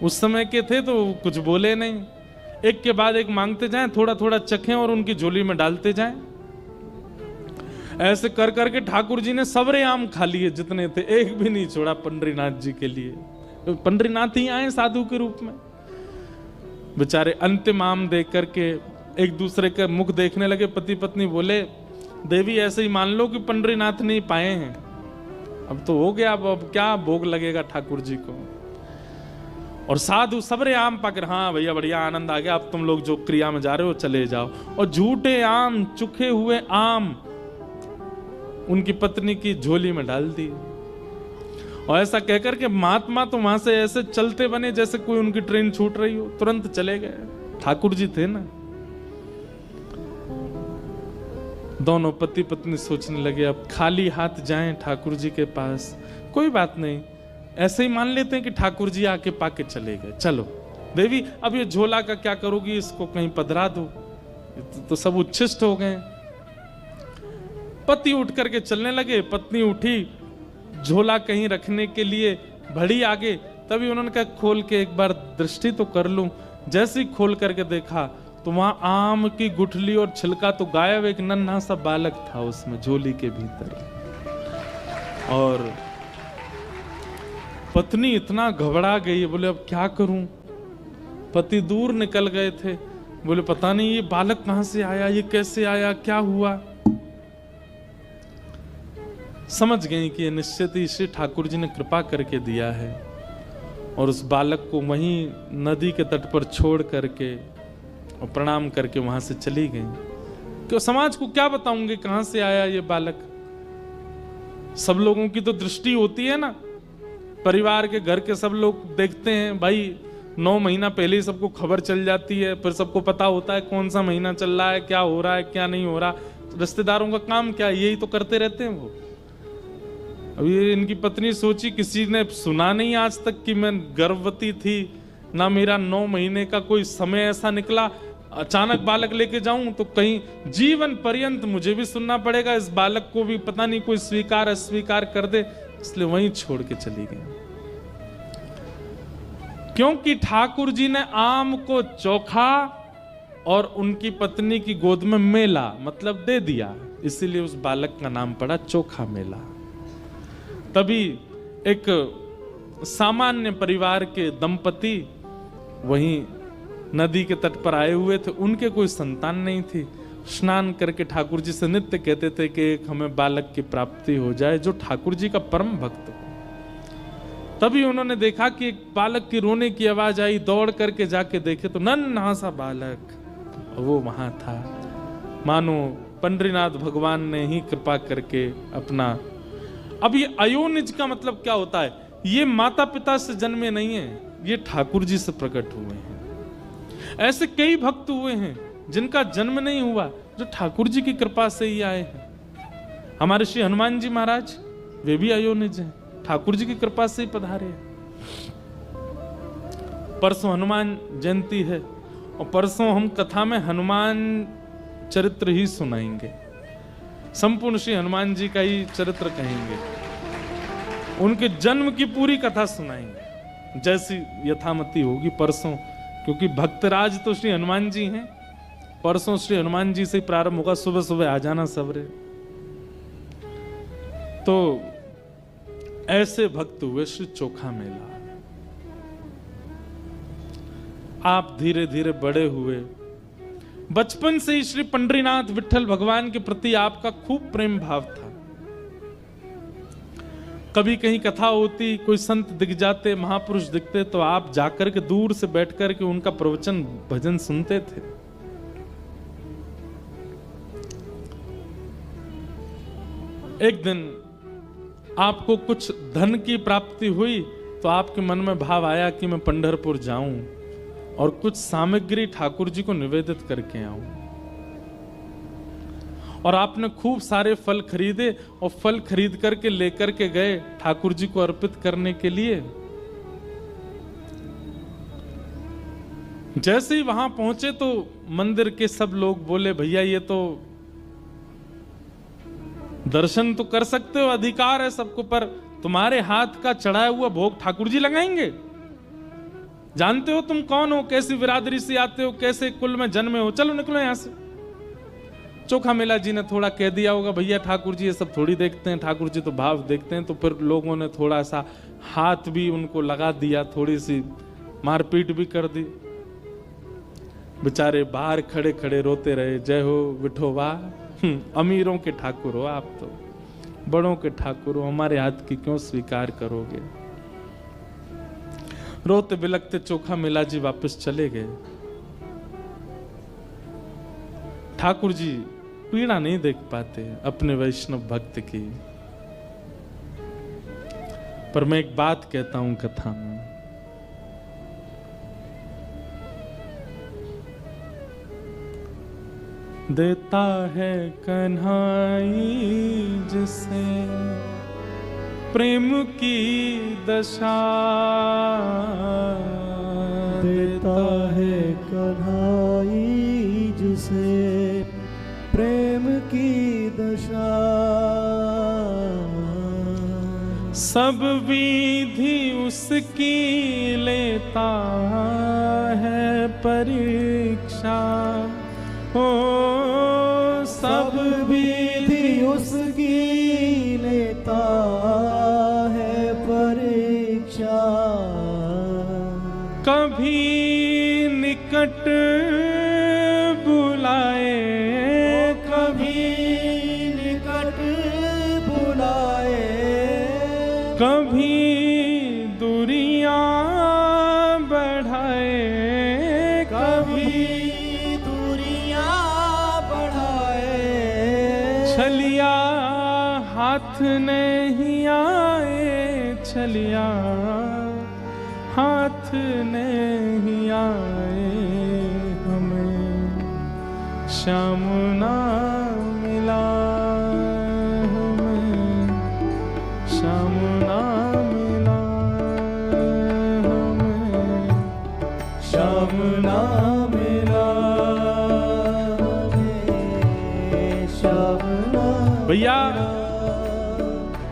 उस समय के थे तो कुछ बोले नहीं, एक के बाद एक मांगते जाएं, थोड़ा थोड़ा चखें और उनकी झोली में डालते जाएं। ऐसे कर करके ठाकुर जी ने सबरे आम खा लिए जितने थे, एक भी नहीं छोड़ा पंडरीनाथ जी के लिए। पंडरीनाथ ही आए साधु के रूप में। बेचारे अंतिम आम देख करके एक दूसरे के मुख देखने लगे। पति पत्नी बोले देवी ऐसे ही मान लो कि पंडरीनाथ नहीं पाए हैं, अब तो हो गया, अब क्या भोग लगेगा ठाकुर जी को। और साधु सबरे आम पाकर, हाँ भैया बढ़िया आनंद आ गया, अब तुम लोग जो क्रिया में जा रहे हो चले जाओ। और झूठे आम, चुखे हुए आम उनकी पत्नी की झोली में डाल दी। और ऐसा कहकर के महात्मा तो वहां से ऐसे चलते बने जैसे कोई उनकी ट्रेन छूट रही हो, तुरंत चले गए। ठाकुर जी थे ना। दोनों पति पत्नी सोचने लगे अब खाली हाथ जाएं ठाकुर जी के पास, कोई बात नहीं, ऐसे ही मान लेते हैं कि ठाकुर जी आके पाके चले गए। चलो देवी अब ये झोला का क्या करोगी, इसको कहीं पधरा दो, तो सब उच्छिष्ट हो गए। पति उठ करके चलने लगे, पत्नी उठी झोला कहीं रखने के लिए बढ़ी आगे, तभी उन्होंने कहा खोल के एक बार दृष्टि तो कर लूं। जैसे ही खोल करके देखा तो वहां आम की गुठली और छिलका तो गायब, एक नन्हा सा बालक था उसमें झोली के भीतर। और पत्नी इतना घबरा गई, बोले अब क्या करूं। पति दूर निकल गए थे, बोले पता नहीं ये बालक कहां से आया, ये कैसे आया, क्या हुआ। समझ गई कि निश्चित ही श्री ठाकुर जी ने कृपा करके दिया है। और उस बालक को वहीं नदी के तट पर छोड़ करके और प्रणाम करके वहां से चली गई। क्यों समाज को क्या बताऊंगे कहां से आया ये बालक। सब लोगों की तो दृष्टि होती है ना, परिवार के घर के सब लोग देखते हैं भाई, 9 महीना पहले ही सबको खबर चल जाती है, फिर सबको पता होता है कौन सा महीना चल रहा है, क्या हो रहा है क्या नहीं हो रहा। रिश्तेदारों का काम क्या है, यही तो करते रहते हैं वो। अब ये इनकी पत्नी सोची किसी ने सुना नहीं आज तक कि मैं गर्भवती थी, ना मेरा 9 महीने का कोई समय ऐसा निकला, अचानक बालक लेके जाऊं तो कहीं जीवन पर्यंत मुझे भी सुनना पड़ेगा, इस बालक को भी पता नहीं कोई स्वीकार अस्वीकार कर दे, इसलिए वहीं छोड़ के चली गई। क्योंकि ठाकुर जी ने आम को चोखा और उनकी पत्नी की गोद में मेला मतलब दे दिया, इसीलिए उस बालक का नाम पड़ा चोखा मेला। तभी एक सामान्य परिवार के दंपति वहीं नदी के तट पर आए हुए थे, उनके कोई संतान नहीं थी। स्नान करके ठाकुर जी से नित्य कहते थे कि एक हमें बालक की प्राप्ति हो जाए जो ठाकुर जी का परम भक्त हो। तभी उन्होंने देखा कि एक बालक की रोने की आवाज आई, दौड़ करके जाके देखे तो नन्हा सा बालक वो वहां था। मानो पंडरीनाथ भगवान ने ही कृपा करके अपना। अब ये अयोनिज का मतलब क्या होता है, ये माता पिता से जन्मे नहीं है, ये ठाकुर जी से प्रकट हुए हैं। ऐसे कई भक्त हुए हैं जिनका जन्म नहीं हुआ, जो ठाकुर जी की कृपा से ही आए हैं। हमारे श्री हनुमान जी महाराज वे भी अयोनिज हैं, ठाकुर जी की कृपा से ही पधारे हैं। परसों हनुमान जयंती है और परसों हम कथा में हनुमान चरित्र ही सुनाएंगे, संपूर्ण श्री हनुमान जी का ही चरित्र कहेंगे, उनके जन्म की पूरी कथा सुनाएंगे जैसी यथामति होगी परसों, क्योंकि भक्तराज तो श्री हनुमान जी हैं। परसों श्री हनुमान जी से प्रारंभ होगा, सुबह सुबह आ जाना सबरे। तो ऐसे भक्त हुए श्री चोखा मेला। आप धीरे धीरे बड़े हुए, बचपन से ही श्री पंडरीनाथ विठल भगवान के प्रति आपका खूब प्रेम भाव था। कभी कहीं कथा होती, कोई संत दिख जाते, महापुरुष दिखते, तो आप जाकर के दूर से बैठकर के उनका प्रवचन भजन सुनते थे। एक दिन आपको कुछ धन की प्राप्ति हुई तो आपके मन में भाव आया कि मैं पंढरपुर जाऊं और कुछ सामग्री ठाकुर जी को निवेदित करके आऊं। और आपने खूब सारे फल खरीदे और फल खरीद करके लेकर के गए ठाकुर जी को अर्पित करने के लिए। जैसे ही वहां पहुंचे तो मंदिर के सब लोग बोले, भैया ये तो दर्शन तो कर सकते हो, अधिकार है सबको, पर तुम्हारे हाथ का चढ़ाया हुआ भोग ठाकुर जी लगाएंगे? जानते हो तुम कौन हो, कैसी बिरादरी से आते हो, कैसे कुल में जन्मे हो, चलो निकलो यहां से। चोखा मेला जी ने थोड़ा कह दिया होगा, भैया ठाकुर जी ये सब थोड़ी देखते हैं, ठाकुर जी तो भाव देखते हैं। तो फिर लोगों ने थोड़ा सा हाथ भी उनको लगा दिया, थोड़ी सी मारपीट भी कर दी। बेचारे बाहर खड़े खड़े रोते रहे, जय हो विठोबा, अमीरों के ठाकुर हो आप, तो बड़ों के ठाकुर हो, हमारे हाथ की क्यों स्वीकार करोगे। रोते बिलखते चोखा मेला जी वापस चले गए। ठाकुर जी पीड़ा नहीं देख पाते अपने वैष्णव भक्त की। पर मैं एक बात कहता हूं कथा में, देता है कन्हाई जिसे प्रेम की दशा, देता है कन्हाई जिसे प्रेम की दशा। सब विधि उसकी लेता है परीक्षा, हो सब विधि उसकी लेता है परीक्षा। कभी निकट बुलाए, कभी निकट बुलाए, कभी दूरियां बढ़ाए, कभी दूरियां बढ़ाए। छलिया हाथ नहीं आए, छलिया हाथ नहीं आए, हमें श्याम ना मिला, हमें श्याम ना मिला, हमें श्याम ना मिला, हमें श्याम ना। भैया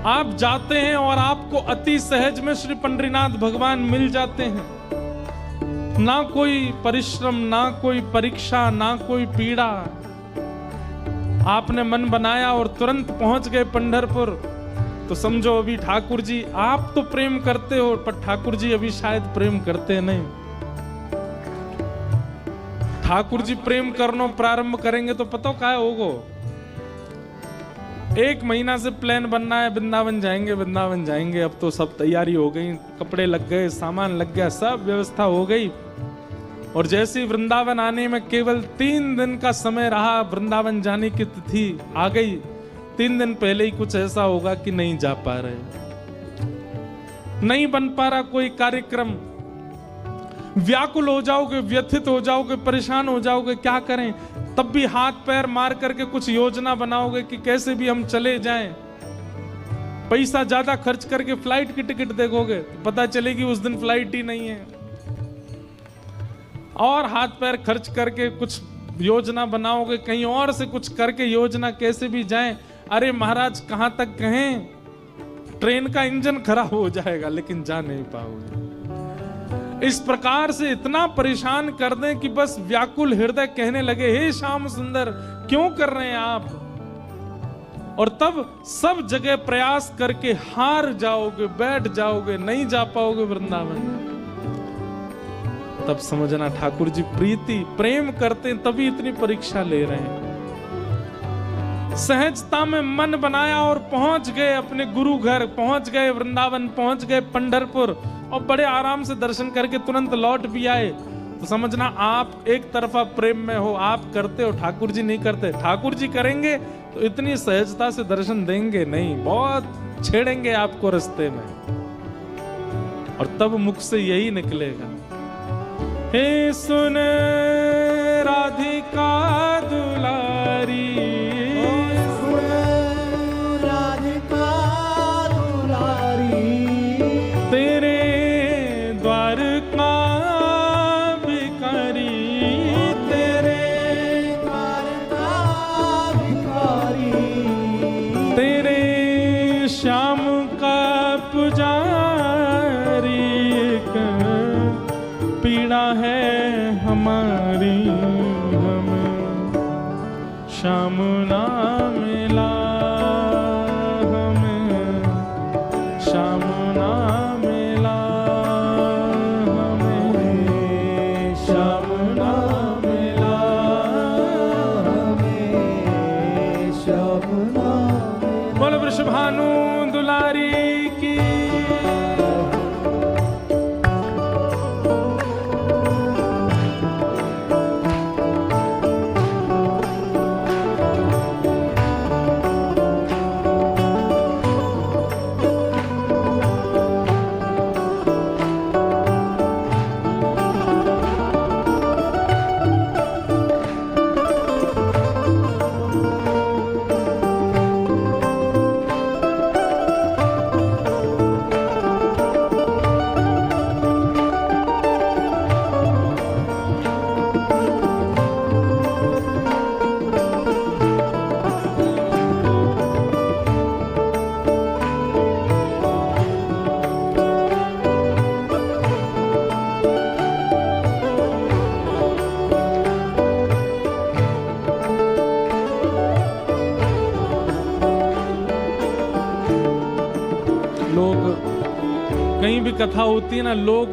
आप जाते हैं और आपको अति सहज में श्री पंडरीनाथ भगवान मिल जाते हैं। ना कोई परिश्रम, ना कोई परीक्षा, ना कोई पीड़ा। आपने मन बनाया और तुरंत पहुंच गए पंढरपुर। तो समझो अभी ठाकुर जी, आप तो प्रेम करते हो पर ठाकुर जी अभी शायद प्रेम करते नहीं। ठाकुर जी प्रेम करना प्रारंभ करेंगे तो पता क्या होगा। 1 महीना से प्लान बनना है, वृंदावन जाएंगे, वृंदावन जाएंगे। अब तो सब तैयारी हो गई, कपड़े लग गए, सामान लग गया, सब व्यवस्था हो गई। और जैसे ही वृंदावन आने में केवल 3 दिन का समय रहा, वृंदावन जाने की तिथि आ गई। 3 दिन पहले ही कुछ ऐसा होगा कि नहीं जा पा रहे, नहीं बन पा रहा कोई कार्यक्रम। व्याकुल हो जाओगे, व्यथित हो जाओगे, परेशान हो जाओगे, क्या करें। तब भी हाथ पैर मार करके कुछ योजना बनाओगे कि कैसे भी हम चले जाएं। पैसा ज्यादा खर्च करके फ्लाइट की टिकट देखोगे तो पता चलेगी उस दिन फ्लाइट ही नहीं है। और हाथ पैर खर्च करके कुछ योजना बनाओगे, कहीं और से कुछ करके योजना कैसे भी जाए, अरे महाराज कहां तक कहें, ट्रेन का इंजन खराब हो जाएगा लेकिन जा नहीं पाओगे। इस प्रकार से इतना परेशान कर दें कि बस व्याकुल हृदय कहने लगे, हे श्याम सुंदर क्यों कर रहे हैं आप, और तब सब जगह प्रयास करके हार जाओगे, बैठ जाओगे, नहीं जा पाओगे वृंदावन। तब समझना ठाकुर जी प्रीति प्रेम करते हैं तभी इतनी परीक्षा ले रहे हैं। सहजता में मन बनाया और पहुंच गए अपने गुरु घर, पहुंच गए वृंदावन, पहुंच गए पंढरपुर, और बड़े आराम से दर्शन करके तुरंत लौट भी आए। तो समझना आप एक तरफा प्रेम में हो, आप करते हो, ठाकुर जी नहीं करते। ठाकुर जी करेंगे तो इतनी सहजता से दर्शन देंगे नहीं, बहुत छेड़ेंगे आपको रास्ते में, और तब मुख से यही निकलेगा, हे सुन राधिका दुलारी, सुन राधिका दुलारी, तेरे द्वार का भिखारी, तेरे द्वार का भिखारी, तेरे श्याम का पुजारी, एक पीड़ा है हमारी, हमें श्याम ना मिला, हमें श्याम ना मिला, हमें श्याम ना मिला, हमें श्याम ना मिला। बोल वृषभानु दुलारी की। कहीं भी कथा होती है ना, लोग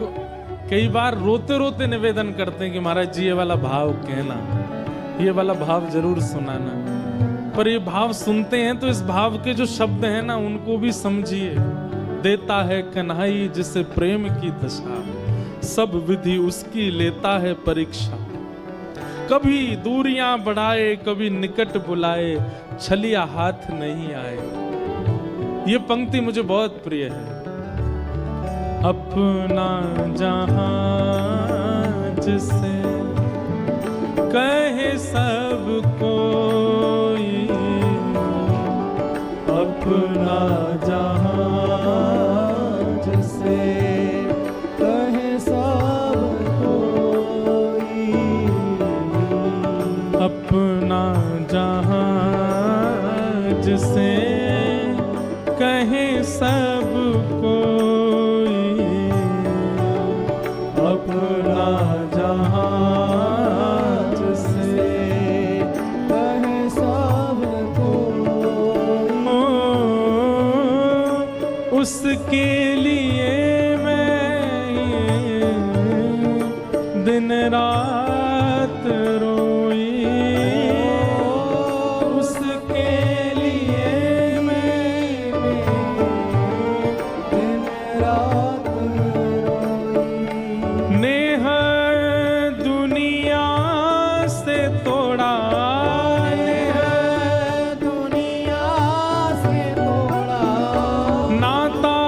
कई बार रोते रोते निवेदन करते हैं कि महाराज जी ये वाला भाव कहना, ये वाला भाव जरूर सुनाना। पर ये भाव सुनते हैं तो इस भाव के जो शब्द हैं ना उनको भी समझिए। देता है कन्हई जिसे प्रेम की दशा, सब विधि उसकी लेता है परीक्षा। कभी दूरियां बढ़ाए कभी निकट बुलाए, छलिया हाथ नहीं आए। ये पंक्ति मुझे बहुत प्रिय है। अपना जहां जिसे कहे सब कोई, अपना जहां जिसे कहे सब कोई, अपना जहां जिसे कहे सब कोई, अपना जहां जिसे कहे सब कोई, उसके लिए मैं दिन रात रोई, उसके लिए मैं दिन रात रोई। नेह दुनिया से तोड़ा, नेह दुनिया से तोड़ा, नाता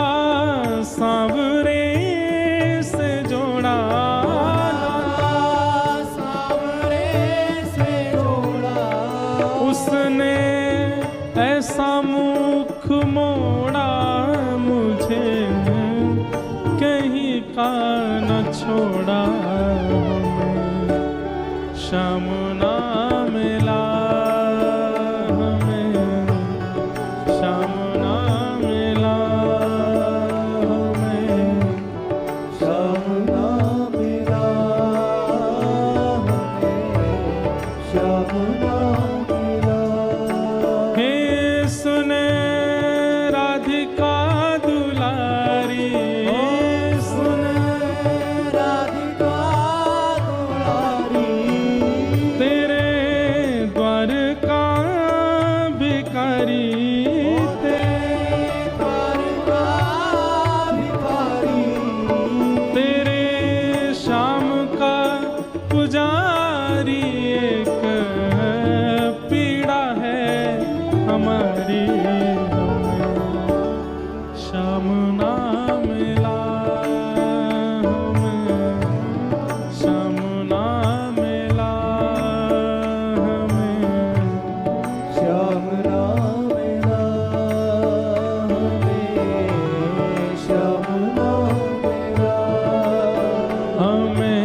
सांवरा का न छोड़ा हमें, श्याम ना मिला हमें, श्याम ना मिला हमें, श्याम ना मिला हमें, श्याम ना मिला। हे सुने राधिका दुलारी, सुन राधिका दुलारी, तेरे द्वार का भिखारी, तेरे द्वार का भिखारी, तेरे श्याम का पुजारी, एक पीड़ा है हमारी, श्याम ना मिला हमें, श्याम ना मिला हमें, श्याम ना मिला हमें, श्याम ना मिला। हमें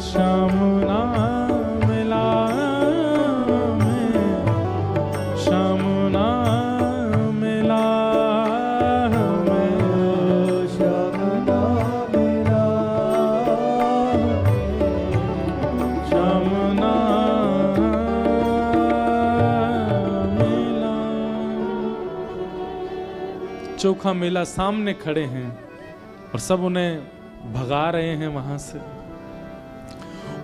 श्याम ना मिला हमें, श्याम ना मिला हमें, श्याम ना मिला श्याम ना मिला। चोखा मेला सामने खड़े हैं और सब उन्हें भगा रहे हैं वहां से।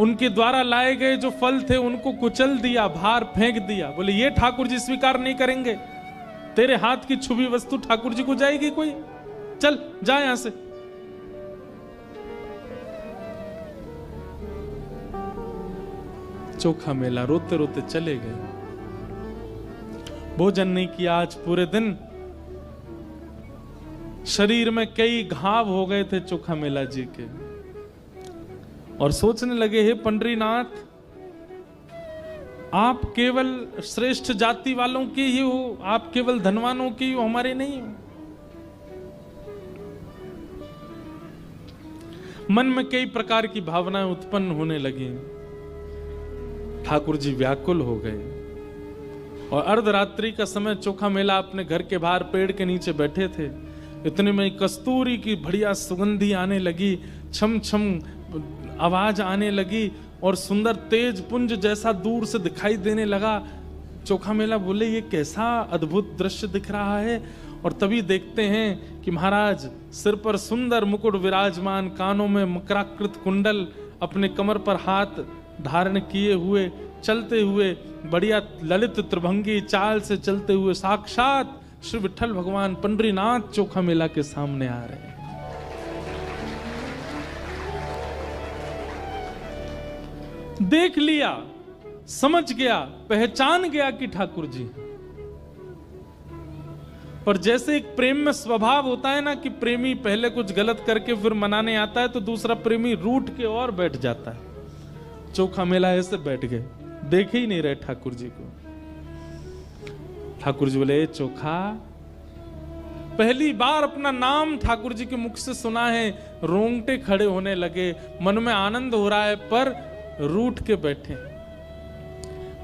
उनके द्वारा लाए गए जो फल थे उनको कुचल दिया, बाहर फेंक दिया। बोले ये ठाकुर जी स्वीकार नहीं करेंगे, तेरे हाथ की छुपी वस्तु ठाकुर जी को जाएगी कोई, चल जा यहां से। चोखा मेला रोते रोते चले गए। भोजन नहीं किया आज पूरे दिन, शरीर में कई घाव हो गए थे चोखा मेला जी के, और सोचने लगे हे पंडरीनाथ, आप केवल श्रेष्ठ जाति वालों के ही हो, आप केवल धनवानों के ही हो, हमारे नहीं हो। मन में कई प्रकार की भावनाएं उत्पन्न होने लगी। ठाकुर जी व्याकुल हो गए और अर्धरात्रि का समय चोखा मेला अपने घर के बाहर पेड़ के नीचे बैठे थे। इतने में कस्तूरी की बढ़िया सुगंधी आने लगी, छम छम आवाज आने लगी और सुंदर तेज पुंज जैसा दूर से दिखाई देने लगा। चोखा मेला बोले ये कैसा अद्भुत दृश्य दिख रहा है। और तभी देखते हैं कि महाराज सिर पर सुंदर मुकुट विराजमान, कानों में मकराकृत कुंडल, अपने कमर पर हाथ धारण किए हुए, चलते हुए बढ़िया ललित त्रिभंगी चाल से चलते हुए साक्षात श्री विठ्ठल भगवान पंडरीनाथ चोखा मेला के सामने आ रहे हैं। देख लिया, समझ गया, पहचान गया कि ठाकुर जी। पर जैसे एक प्रेम में स्वभाव होता है ना कि प्रेमी पहले कुछ गलत करके फिर मनाने आता है तो दूसरा प्रेमी रूठ के और बैठ जाता है। चोखा मेला ऐसे बैठ गए, देखे ही नहीं रहे ठाकुर जी को। ठाकुर जी बोले चोखा, पहली बार अपना नाम ठाकुर जी के मुख से सुना है, रोंगटे खड़े होने लगे, मन में आनंद हो रहा है पर रूठ के बैठे।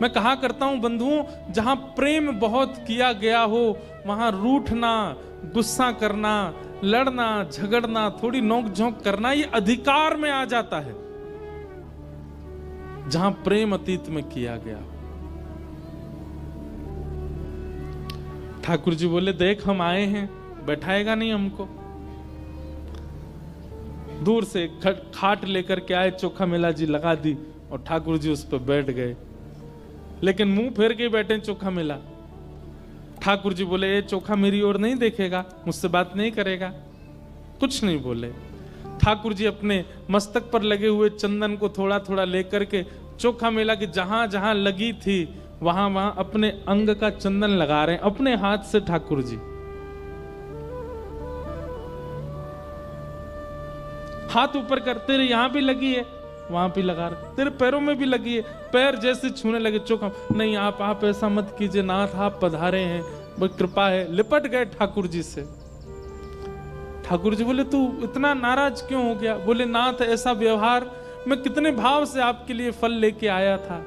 मैं कहा करता हूं बंधुओं, जहां प्रेम बहुत किया गया हो वहां रूठना, गुस्सा करना, लड़ना, झगड़ना, थोड़ी नोक झोंक करना ये अधिकार में आ जाता है। जहां प्रेम अतीत में किया गया। ठाकुर जी बोले देख हम आए हैं, बैठाएगा नहीं हमको। दूर से खाट लेकर के आए, चोखा मेला जी लगा दी और ठाकुर जी उस पर बैठ गए, लेकिन मुंह फेर के बैठे चोखा मेला। ठाकुर जी बोले ये चोखा मेरी ओर नहीं देखेगा, मुझसे बात नहीं करेगा, कुछ नहीं बोले। ठाकुर जी अपने मस्तक पर लगे हुए चंदन को थोड़ा थोड़ा लेकर के चोखा मेला की जहां जहां लगी थी वहां वहां अपने अंग का चंदन लगा रहे हैं अपने हाथ से। ठाकुर जी हाथ ऊपर कर, तेरे यहां भी लगी है, वहां भी लगा रहे, तेरे पैरों में भी लगी है। पैर जैसे छूने लगे, चोखा नहीं आप ऐसा मत कीजिए नाथ, आप पधारे हैं, बस कृपा है। लिपट गए ठाकुर जी से। ठाकुर जी बोले, तू इतना नाराज क्यों हो गया? बोले, नाथ ऐसा व्यवहार, मैं कितने भाव से आपके लिए फल लेके आया था।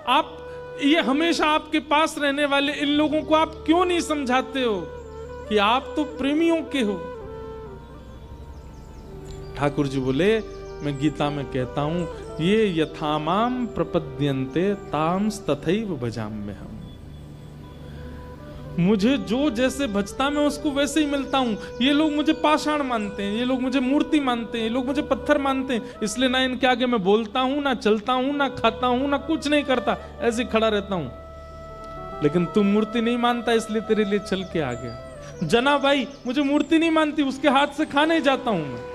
आप ये हमेशा आपके पास रहने वाले इन लोगों को आप क्यों नहीं समझाते हो कि आप तो प्रेमियों के हो? ठाकुर जी बोले, मैं गीता में कहता हूं, ये यथामाम प्रपद्यन्ते तांस तथैव भजाम्यहम्। मुझे जो जैसे भजता मैं उसको वैसे ही मिलता हूं। ये लोग मुझे पाषाण मानते हैं, ये लोग मुझे मूर्ति मानते हैं, ये लोग मुझे पत्थर मानते हैं, इसलिए ना इनके आगे मैं बोलता हूं, ना चलता हूं, ना खाता हूं, ना कुछ नहीं करता, ऐसे खड़ा रहता हूं। लेकिन तू मूर्ति नहीं मानता, इसलिए तेरे लिए चल के आ गया। जना भाई मुझे मूर्ति नहीं मानती, उसके हाथ से खाने जाता हूं मैं।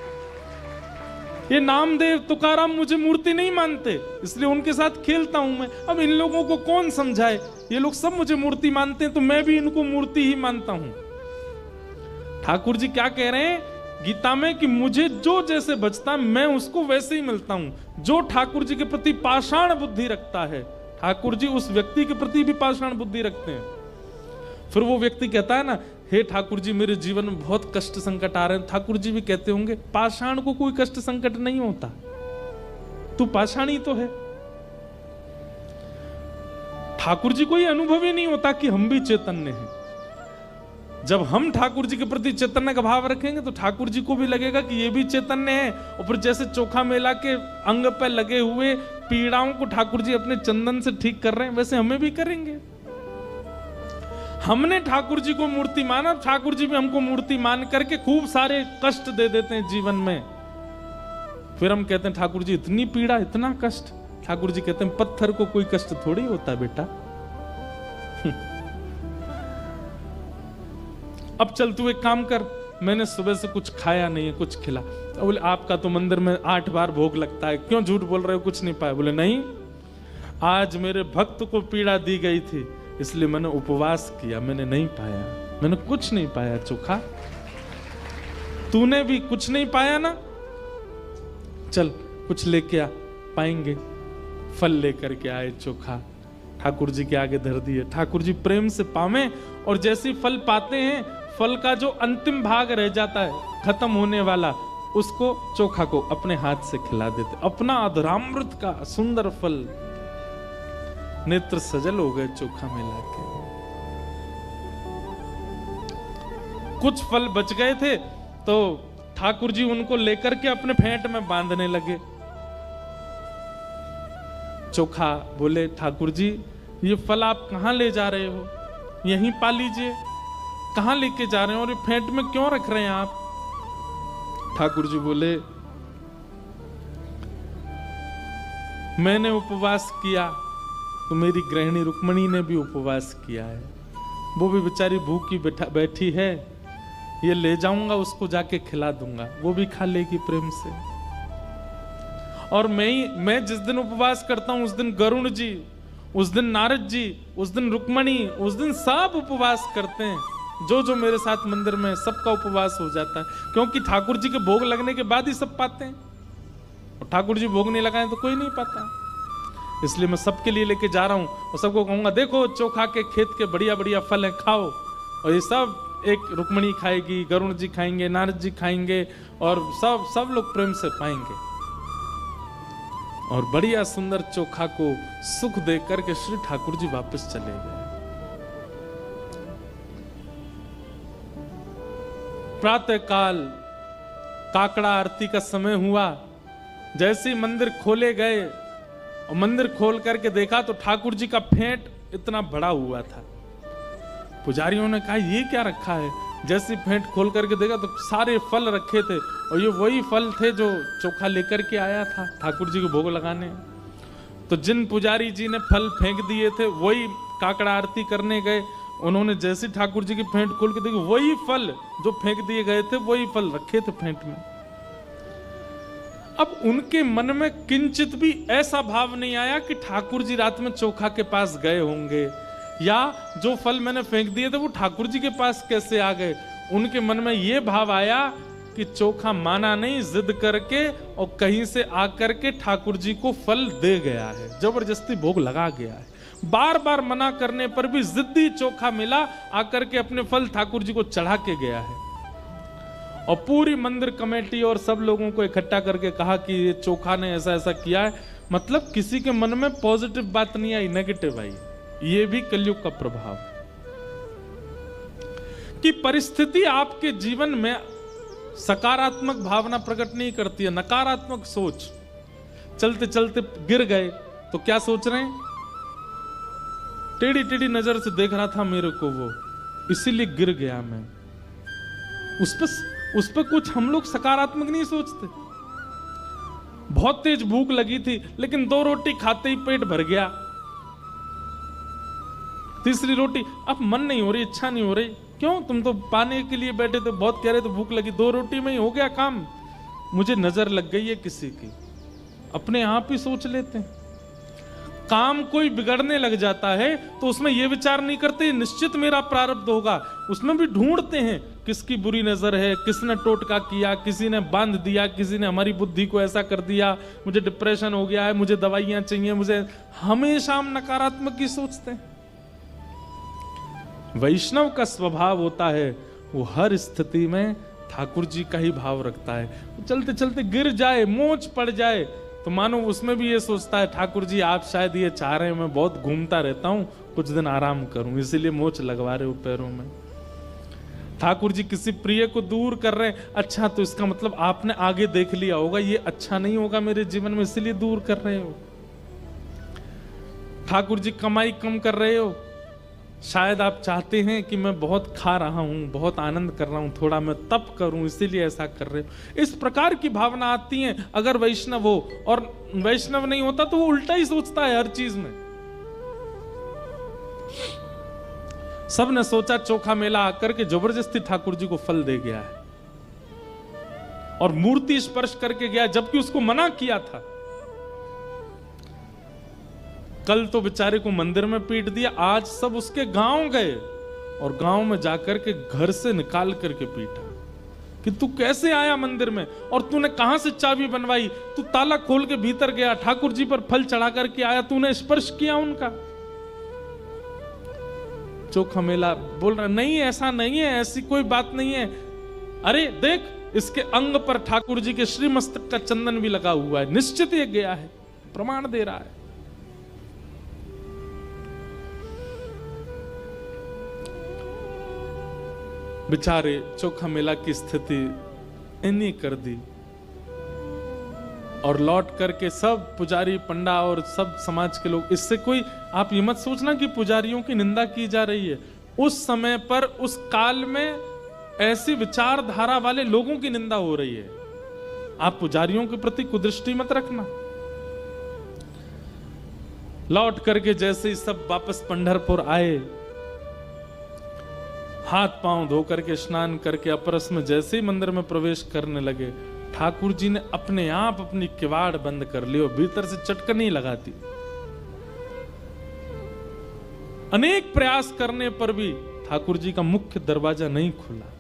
ये नामदेव तुकाराम मुझे मूर्ति नहीं मानते, इसलिए उनके साथ खेलता हूं मैं। अब इन लोगों को कौन समझाए? ये लोग सब मुझे मूर्ति मानते हैं, तो मैं भी इनको मूर्ति ही मानता हूं। ठाकुर जी क्या कह रहे हैं गीता में कि मुझे जो जैसे बचता मैं उसको वैसे ही मिलता हूं। जो ठाकुर जी के प्रति पाषाण बुद्धि रखता है, ठाकुर जी उस व्यक्ति के प्रति भी पाषाण बुद्धि रखते हैं। फिर वो व्यक्ति कहता है ना, हे ठाकुर जी मेरे जीवन में बहुत कष्ट संकट आ रहे हैं। ठाकुर जी भी कहते होंगे, पाषाण को कोई कष्ट संकट नहीं होता, तू पाषाण ही तो है। ठाकुर जी को ये अनुभव ही नहीं होता कि हम भी चैतन्य हैं। जब हम ठाकुर जी के प्रति चैतन्य का भाव रखेंगे तो ठाकुर जी को भी लगेगा कि ये भी चैतन्य है। और फिर जैसे चोखा मेला के अंग पे लगे हुए पीड़ाओं को ठाकुर जी अपने चंदन से ठीक कर रहे हैं, वैसे हमें भी करेंगे। हमने ठाकुर जी को मूर्ति माना, ठाकुर जी भी हमको मूर्ति मान करके खूब सारे कष्ट दे देते हैं जीवन में। फिर हम कहते हैं ठाकुर जी इतनी पीड़ा, इतना कष्ट। ठाकुर जी कहते हैं पत्थर को कोई कष्ट थोड़ी होता बेटा। अब चल तू एक काम कर, मैंने सुबह से कुछ खाया नहीं है, कुछ खिला। बोले आपका तो मंदिर में 8 बार भोग लगता है, क्यों झूठ बोल रहे हो, कुछ नहीं पाया? बोले नहीं, आज मेरे भक्त को पीड़ा दी गई थी, इसलिए मैंने उपवास किया, मैंने नहीं पाया, मैंने कुछ नहीं पाया। चोखा तूने भी कुछ नहीं पाया ना, चल कुछ लेके आ, पाएंगे। फल लेकर के आए, चोखा ठाकुर जी के आगे धर दिए। ठाकुर जी प्रेम से पावे, और जैसे फल पाते हैं, फल का जो अंतिम भाग रह जाता है खत्म होने वाला, उसको चोखा को अपने हाथ से खिला देते। अपना अधरामृत का सुंदर फल, नेत्र सजल हो गए चोखा मिला के। कुछ फल बच गए थे तो ठाकुर जी उनको लेकर के अपने फेंट में बांधने लगे। चोखा बोले, ठाकुर जी ये फल आप कहां ले जा रहे हो? यहीं पा लीजिए। कहां लेके जा रहे हो और ये फेंट में क्यों रख रहे हैं आप? ठाकुर जी बोले, मैंने उपवास किया तो मेरी गृहिणी रुक्मणी ने भी उपवास किया है, वो भी बेचारी भूखी बैठी है, ये ले जाऊंगा उसको जाके खिला दूंगा, वो भी खा लेगी प्रेम से। और मैं जिस दिन उपवास करता हूं उस दिन गरुण जी, उस दिन नारद जी, उस दिन रुक्मणी, उस दिन सब उपवास करते हैं। जो मेरे साथ मंदिर में, सबका उपवास हो जाता है, क्योंकि ठाकुर जी के भोग लगने के बाद ही सब पाते हैं, और ठाकुर जी भोग नहीं लगाए तो कोई नहीं पाता। इसलिए मैं सबके लिए लेके जा रहा हूं और सबको कहूंगा, देखो चोखा के खेत के बढ़िया बढ़िया फल हैं, खाओ। और ये सब एक रुक्मणी खाएगी, गरुण जी खाएंगे, नारद जी खाएंगे, और सब लोग प्रेम से पाएंगे। और बढ़िया सुंदर चोखा को सुख दे करके श्री ठाकुर जी वापस चले गए। प्रातः काल काकड़ा आरती का समय हुआ। जैसे ही मंदिर खोले गए और मंदिर खोल करके देखा तो ठाकुर जी का फेंट इतना बड़ा हुआ था। पुजारियों ने कहा ये क्या रखा है? जैसे फेंट खोल करके देखा तो सारे फल रखे थे, और ये वही फल थे जो चोखा लेकर के आया था ठाकुर जी को भोग लगाने। तो जिन पुजारी जी ने फल फेंक दिए थे वही काकड़ा आरती करने गए। उन्होंने जैसे ठाकुर जी की फेंट खोल के देखी, वही फल जो फेंक दिए गए थे वही फल रखे थे फेंट में। अब उनके मन में किंचित भी ऐसा भाव नहीं आया कि ठाकुर जी रात में चोखा के पास गए होंगे, या जो फल मैंने फेंक दिए थे वो ठाकुर जी के पास कैसे आ गए। उनके मन में ये भाव आया कि चोखा माना नहीं, जिद करके और कहीं से आकर के ठाकुर जी को फल दे गया है, जबरदस्ती भोग लगा गया है। बार बार मना करने पर भी जिद्दी चोखा मेला आकर के अपने फल ठाकुर जी को चढ़ा के गया है। और पूरी मंदिर कमेटी और सब लोगों को इकट्ठा करके कहा कि ये चोखा ने ऐसा ऐसा किया है। मतलब किसी के मन में पॉजिटिव बात नहीं आई, नेगेटिव आई। ये भी कलयुग का प्रभाव है कि परिस्थिति आपके जीवन में सकारात्मक भावना प्रकट नहीं करती है, नकारात्मक सोच। चलते चलते गिर गए तो क्या सोच रहे हैं? टेढ़ी टेढ़ी नजर से देख रहा था मेरे को वो, इसीलिए गिर गया मैं। उस पर कुछ हम लोग सकारात्मक नहीं सोचते। बहुत तेज भूख लगी थी लेकिन 2 रोटी खाते ही पेट भर गया। तीसरी रोटी अब मन नहीं हो रही, इच्छा नहीं हो रही। क्यों? तुम तो पाने के लिए बैठे थे, बहुत कह रहे थे भूख लगी, 2 रोटी में ही हो गया काम। मुझे नजर लग गई है किसी की। अपने आप ही सोच लेते हैं। काम कोई बिगड़ने लग जाता है तो उसमें यह विचार नहीं करते निश्चित मेरा प्रारब्ध होगा। उसमें भी ढूंढते हैं किसकी बुरी नजर है, किसने टोटका किया, किसी ने बांध दिया, किसी ने हमारी बुद्धि को ऐसा कर दिया, मुझे डिप्रेशन हो गया है, मुझे दवाइयां चाहिए, मुझे। हमेशा हम नकारात्मक ही सोचते हैं। वैष्णव का स्वभाव होता है वो हर स्थिति में ठाकुर जी का ही भाव रखता है। चलते चलते गिर जाए, मोच पड़ जाए तो मानो उसमें भी ये सोचता है ठाकुर जी आप शायद ये चाह रहे हैं मैं बहुत घूमता रहता हूं, कुछ दिन आराम करूं, इसीलिए मोच लगवा रहे हो पैरों में। ठाकुर जी किसी प्रिय को दूर कर रहे हैं, अच्छा तो इसका मतलब आपने आगे देख लिया होगा ये अच्छा नहीं होगा मेरे जीवन में, इसलिए दूर कर रहे हो। ठाकुर जी कमाई कम कर रहे हो, शायद आप चाहते हैं कि मैं बहुत खा रहा हूं, बहुत आनंद कर रहा हूं, थोड़ा मैं तप करूं, इसीलिए ऐसा कर रहे हो। इस प्रकार की भावना आती है अगर वैष्णव हो। और वैष्णव नहीं होता तो वो उल्टा ही सोचता है हर चीज में। सबने सोचा चोखा मेला आकर के जबरदस्ती ठाकुर जी को फल दे गया है और मूर्ति स्पर्श करके गया, जबकि उसको मना किया था। कल तो बेचारे को मंदिर में पीट दिया, आज सब उसके गांव गए और गांव में जाकर के घर से निकाल करके पीटा कि तू कैसे आया मंदिर में और तूने कहां से चाबी बनवाई, तू ताला खोल के भीतर गया, ठाकुर जी पर फल चढ़ा करके आया, तूने स्पर्श किया उनका। चोखा मेला बोल रहा नहीं ऐसा नहीं है, ऐसी कोई बात नहीं है। अरे देख इसके अंग पर ठाकुर जी के श्री मस्तक का चंदन भी लगा हुआ है, निश्चित ये गया है, प्रमाण दे रहा है। बेचारे चोखा मेला की स्थिति इन्हीं कर दी और लौट करके सब पुजारी पंडा और सब समाज के लोग, इससे कोई आप ये मत सोचना कि पुजारियों की निंदा की जा रही है। उस समय पर उस काल में ऐसी विचारधारा वाले लोगों की निंदा हो रही है। आप पुजारियों के प्रति कुदृष्टि मत रखना। लौट करके जैसे ही सब वापस पंढरपुर आए, हाथ पांव धो करके स्नान करके अपरस में जैसे ही मंदिर में प्रवेश करने लगे, ठाकुर जी ने अपने आप अपनी किवाड़ बंद कर ली और भीतर से चटकनी लगाती। अनेक प्रयास करने पर भी ठाकुर जी का मुख्य दरवाजा नहीं खुला।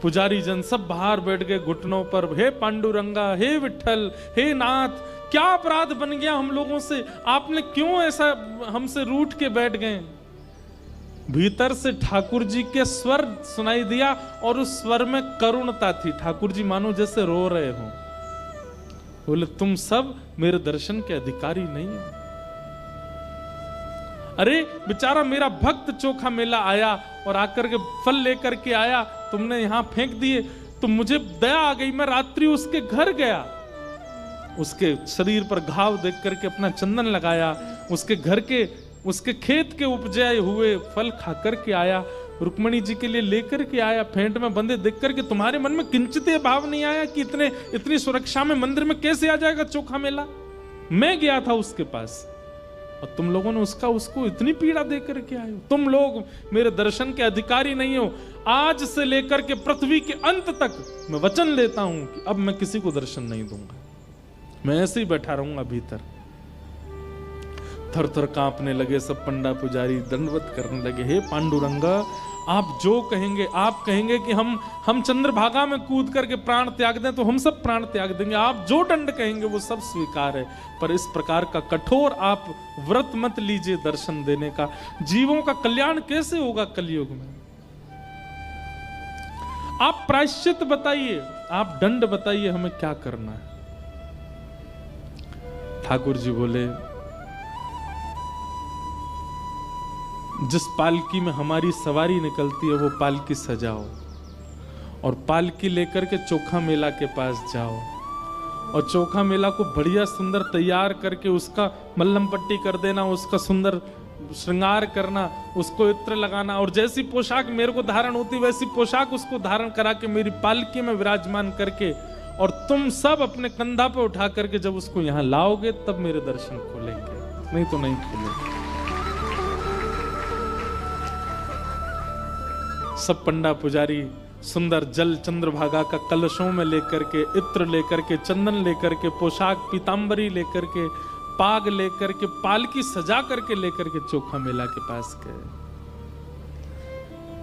पुजारी जन सब बाहर बैठ गए घुटनों पर, हे पांडुरंगा, हे विठल, हे नाथ, क्या अपराध बन गया हम लोगों से, आपने क्यों ऐसा हमसे रूठ के बैठ गए। भीतर से ठाकुर जी के स्वर सुनाई दिया और उस स्वर में करुणता थी। ठाकुर जी मानो जैसे रो रहे हो। बोले तुम सब मेरे दर्शन के अधिकारी नहीं हो। अरे बेचारा मेरा भक्त चोखा मेला आया और आकर के फल लेकर के आया, तुमने यहां फेंक दिए, तो मुझे दया आ गई, मैं रात्रि उसके घर गया, उसके शरीर पर घाव देख करके अपना चंदन लगाया, उसके घर के उसके खेत के उपजाए हुए फल खा करके आया, रुक्मणी जी के लिए लेकर के आया, फेंट में बंधे देख करके तुम्हारे मन में किंचित भाव नहीं आया कि इतनी सुरक्षा में मंदिर में कैसे आ जाएगा चोखा मेला। मैं गया था उसके पास और तुम लोगों ने उसको इतनी पीड़ा दे करके आए हो। तुम लोग मेरे दर्शन के अधिकारी नहीं हो। आज से लेकर के पृथ्वी के अंत तक मैं वचन लेता हूं कि अब मैं किसी को दर्शन नहीं दूंगा, मैं ऐसे ही बैठा रहूंगा भीतर। थर थर कांपने लगे सब पंडा पुजारी, दंडवत करने लगे, हे पांडुरंगा आप जो कहेंगे, आप कहेंगे कि हम चंद्रभागा में कूद करके प्राण त्याग दें तो हम सब प्राण त्याग देंगे। आप जो दंड कहेंगे वो सब स्वीकार है। पर इस प्रकार का कठोर आप व्रत मत लीजिए दर्शन देने का। जीवों का कल्याण कैसे होगा कलयुग में? आप प्रायश्चित बताइए, आप दंड बताइए, हमें क्या करना है। ठाकुर जी बोले, जिस पालकी में हमारी सवारी निकलती है वो पालकी सजाओ और पालकी लेकर के चोखा मेला के पास जाओ और चोखा मेला को बढ़िया सुंदर तैयार करके उसका मल्लम पट्टी कर देना, उसका सुंदर श्रृंगार करना, उसको इत्र लगाना और जैसी पोशाक मेरे को धारण होती वैसी पोशाक उसको धारण करा के मेरी पालकी में विराजमान करके और तुम सब अपने कंधा पे उठा करके जब उसको यहाँ लाओगे तब मेरे दर्शन खोलेंगे, नहीं तो नहीं खोलेंगे। सब पंडा पुजारी सुंदर जल चंद्रभागा का कलशों में लेकर के, इत्र लेकर के, चंदन लेकर के, पोशाक पीतांबरी लेकर के, पाग लेकर के, पालकी सजा करके लेकर के चोखा मेला के पास गए।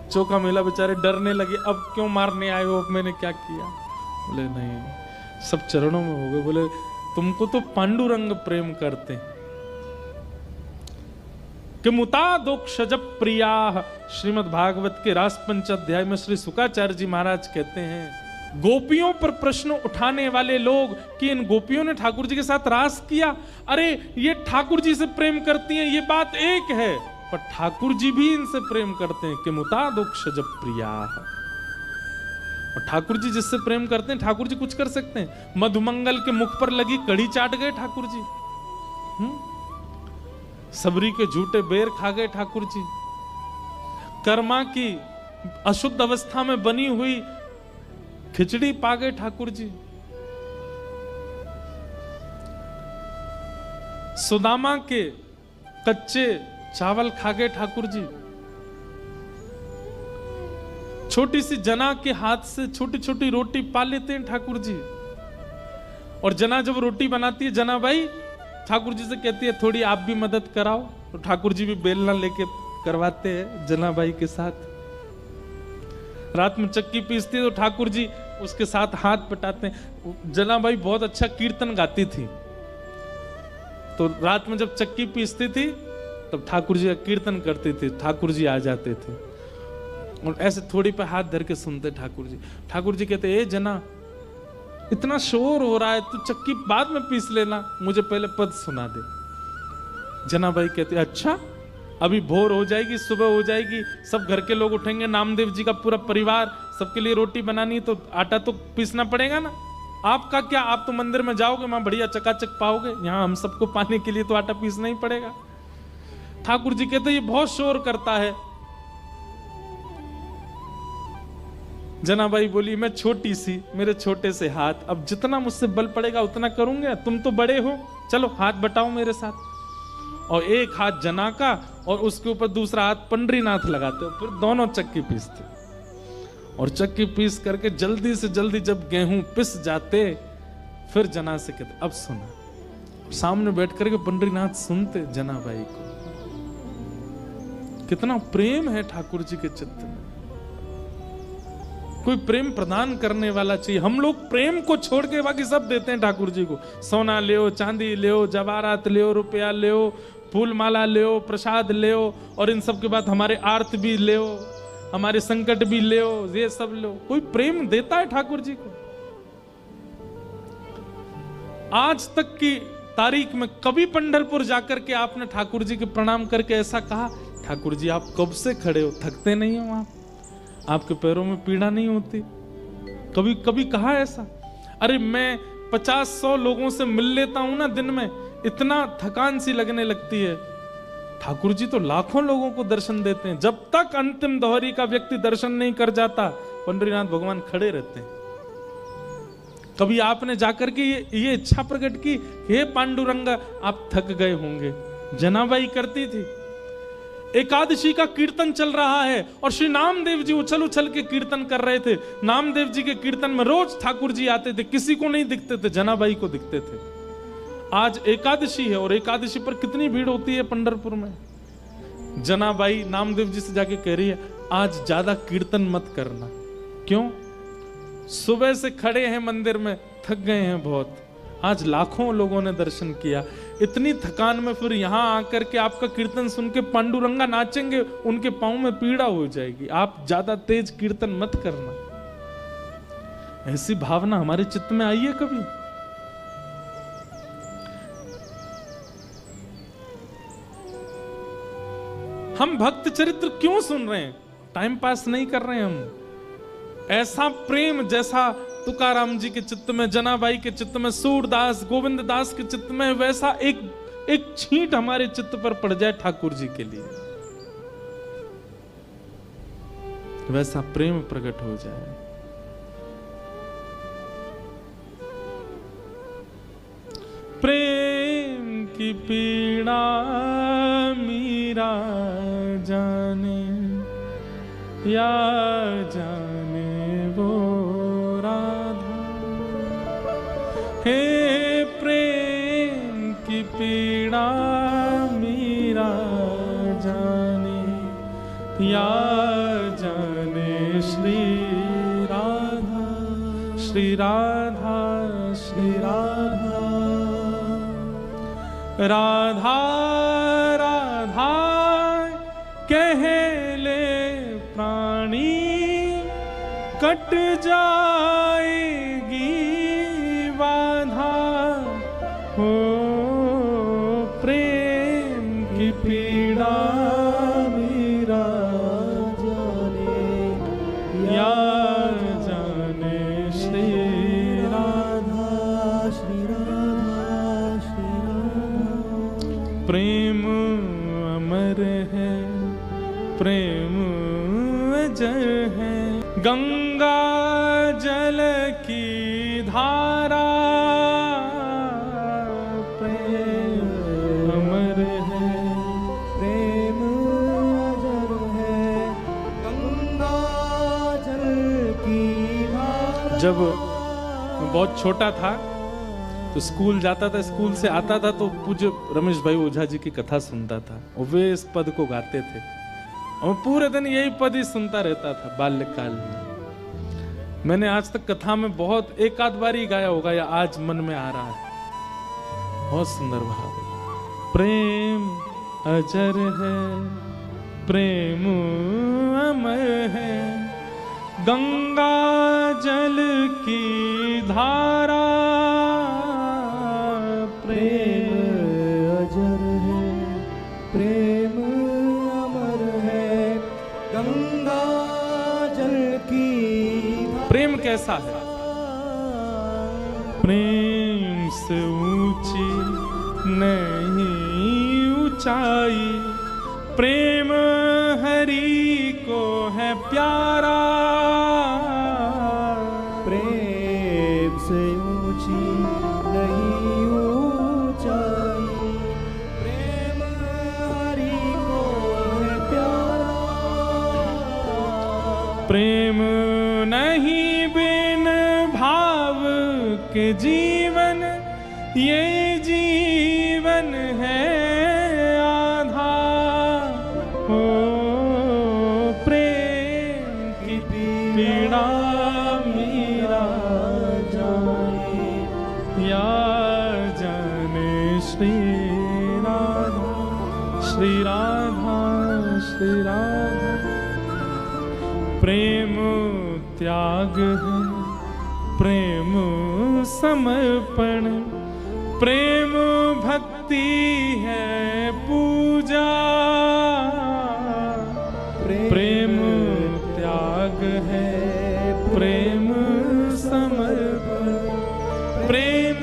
चोखा मेला बेचारे डरने लगे, अब क्यों मारने आए हो, अब मैंने क्या किया? बोले नहीं, सब चरणों में हो गए। बोले तुमको तो पांडुरंग प्रेम करते हैं। कि मुतादोक्षज प्रिया, श्रीमद् भागवत के रास पंच अध्याय में श्री शुकाचार्य जी महाराज कहते हैं, गोपियों पर प्रश्न उठाने वाले लोग कि इन गोपियों ने ठाकुर जी के साथ रास किया, अरे ये ठाकुर जी से प्रेम करती हैं, ये बात एक है, पर ठाकुर जी भी इनसे प्रेम करते हैं। कि मुतादोक्षज प्रिया, और ठाकुर जी जिससे प्रेम करते हैं ठाकुर जी कुछ कर सकते हैं? मधुमंगल के मुख पर लगी कड़ी चाट गए ठाकुर जी, सबरी के झूठे बेर खा गए ठाकुर जी, कर्मा की अशुद्ध अवस्था में बनी हुई खिचड़ी पा गए ठाकुर जी, सुदामा के कच्चे चावल खा गए ठाकुर जी, छोटी सी जना के हाथ से छोटी छोटी रोटी पा लेते हैं ठाकुर जी। और जना जब रोटी बनाती है, जना भाई ठाकुर जी से कहती है थोड़ी आप भी मदद कराओ, तो ठाकुर जी भी बेलना लेके करवाते हैं जनाबाई के साथ। रात में चक्की पीसती है तो ठाकुर जी उसके साथ हाथ बटाते हैं। जनाबाई बहुत अच्छा कीर्तन गाती थी, तो रात में जब चक्की पीसती थी तब ठाकुर जी का कीर्तन करती थी, ठाकुर जी आ जाते थे और ऐसे थोड़ी पे हाथ धर के सुनते ठाकुर जी। ठाकुर जी कहते, ए जना इतना शोर हो रहा है, तू चक्की बाद में पीस लेना, मुझे पहले पद सुना दे। जनाबाई कहते, अच्छा अभी भोर हो जाएगी, सुबह हो जाएगी, सब घर के लोग उठेंगे, नामदेव जी का पूरा परिवार, सबके लिए रोटी बनानी तो आटा तो पीसना पड़ेगा ना। आपका क्या, आप तो मंदिर में जाओगे, वहां बढ़िया चकाचक पाओगे, यहाँ हम सबको पाने के लिए तो आटा पीसना ही पड़ेगा। ठाकुर जी कहते, ये बहुत शोर करता है। जनाबाई बोली, मैं छोटी सी, मेरे छोटे से हाथ, अब जितना मुझसे बल पड़ेगा उतना करूंगा, तुम तो बड़े हो, चलो हाथ बटाओ मेरे साथ। और एक हाथ जना का और उसके ऊपर दूसरा हाथ पंडरीनाथ लगाते, फिर दोनों चक्की पीसते और चक्की पीस करके जल्दी से जल्दी जब गेहूं पिस जाते, फिर जना से कहते, अब सुना। सामने बैठ करके पंडरीनाथ सुनते जनाबाई को। कितना प्रेम है ठाकुर जी के चित्त में। कोई प्रेम प्रदान करने वाला चाहिए। हम लोग प्रेम को छोड़ के बाकी सब देते हैं ठाकुर जी को। सोना ले, चांदी ले, जवाहरात ले, रुपया ले, फूल माला ले, प्रसाद ले, और इन सब के बाद हमारे आर्त भी ले, हमारे संकट भी ले, ये सब ले। कोई प्रेम देता है ठाकुर जी को? आज तक की तारीख में कभी पंढरपुर जाकर के आपने ठाकुर जी के प्रणाम करके ऐसा कहा, ठाकुर जी आप कब से खड़े हो, थकते नहीं हो आप, आपके पैरों में पीड़ा नहीं होती? कभी कभी कहा ऐसा? अरे मैं 50-100 लोगों से मिल लेता हूं ना दिन में, इतना थकान सी लगने लगती है। ठाकुर जी तो लाखों लोगों को दर्शन देते हैं। जब तक अंतिम दोहरी का व्यक्ति दर्शन नहीं कर जाता, पंडरीनाथ भगवान खड़े रहते हैं। कभी आपने जाकर के ये इच्छा प्रकट की, हे पांडुरंग आप थक गए होंगे? जनाबाई करती थी। एकादशी का कीर्तन चल रहा है और श्री नामदेव जी उछल उछल के कीर्तन कर रहे थे। नामदेव जी के कीर्तन में रोज ठाकुर जी आते थे, किसी को नहीं दिखते थे, जनाबाई को दिखते थे। आज एकादशी है और एकादशी पर कितनी भीड़ होती है पंढरपुर में। जनाबाई नामदेव जी से जाके कह रही है, आज ज्यादा कीर्तन मत करना। क्यों? सुबह से खड़े हैं मंदिर में, थक गए हैं बहुत, आज लाखों लोगों ने दर्शन किया, इतनी थकान में फिर यहां आकर के आपका कीर्तन सुन के पांडुरंगा नाचेंगे, उनके पांव में पीड़ा हो जाएगी। आप ज्यादा तेज कीर्तन मत करना। ऐसी भावना हमारे चित्त में आई है कभी? हम भक्त चरित्र क्यों सुन रहे हैं? टाइम पास नहीं कर रहे हैं हम। ऐसा प्रेम जैसा तुकाराम जी के चित्त में, जनाबाई के चित्त में, सूरदास गोविंद दास के चित्त में, वैसा एक छींट हमारे चित्त पर पड़ जाए ठाकुर जी के लिए, वैसा प्रेम प्रकट हो जाए। प्रेम की पीड़ा मीरा जाने, या जाने वो राधा। हे प्रेम की पीड़ा मीरा जाने, या जाने श्री राधा, श्री राधा, श्री राधा। राधा राधा कह ले प्राणी, कट जाएगी बाधा। हो प्रेम की पीड़ा मीरा जाने, या जाने श्री राधा, श्री राधा, श्री राधा। प्रेम अमर है, प्रेम अजर है, गंगा जल की धारा। प्रेम अमर है, प्रेम अजर है, गंगा जल की धारा। जब मैं बहुत छोटा था तो स्कूल जाता था, स्कूल से आता था तो पूज्य रमेश भाई ओझा जी की कथा सुनता था, और वे इस पद को गाते थे, और पूरे दिन यही पद ही सुनता रहता था बाल्यकाल में। मैंने आज तक कथा में बहुत एक आध बार ही गाया होगा, या आज मन में आ रहा है। बहुत सुंदर भाव है। प्रेम अजर है, प्रेम अमर है, गंगा जल की धारा। प्रेम अजर है, प्रेम अमर है, गंगा जल की धारा। प्रेम कैसा है? प्रेम से ऊंची नहीं ऊंचाई, प्रेम हरि को है प्यारा। प्रेम से ऊंची नहीं ऊंचाई, प्रेम हरि को है प्यारा। प्रेम नहीं बिन भाव के जीवन, ये जीवन है आधा। हो प्रेम की पीड़ा मीरा जाने, या जाने श्री राधा, श्री राधा, श्री राधा। प्रेम त्याग है, प्रेम समर्पण, प्रेम भक्ति है पूजा। प्रेम त्याग है, प्रेम समर्पण, प्रेम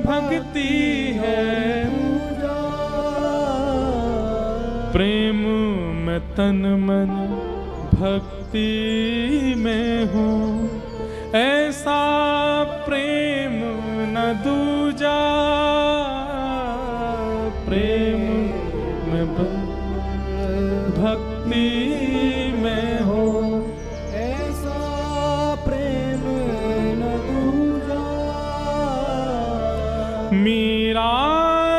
भक्ति है पूजा। प्रेम में तन मन भक्ति में हूँ, ऐसा प्रेम न दूजा। प्रेम में भक्ति में हो, ऐसा प्रेम न दूजा। मीरा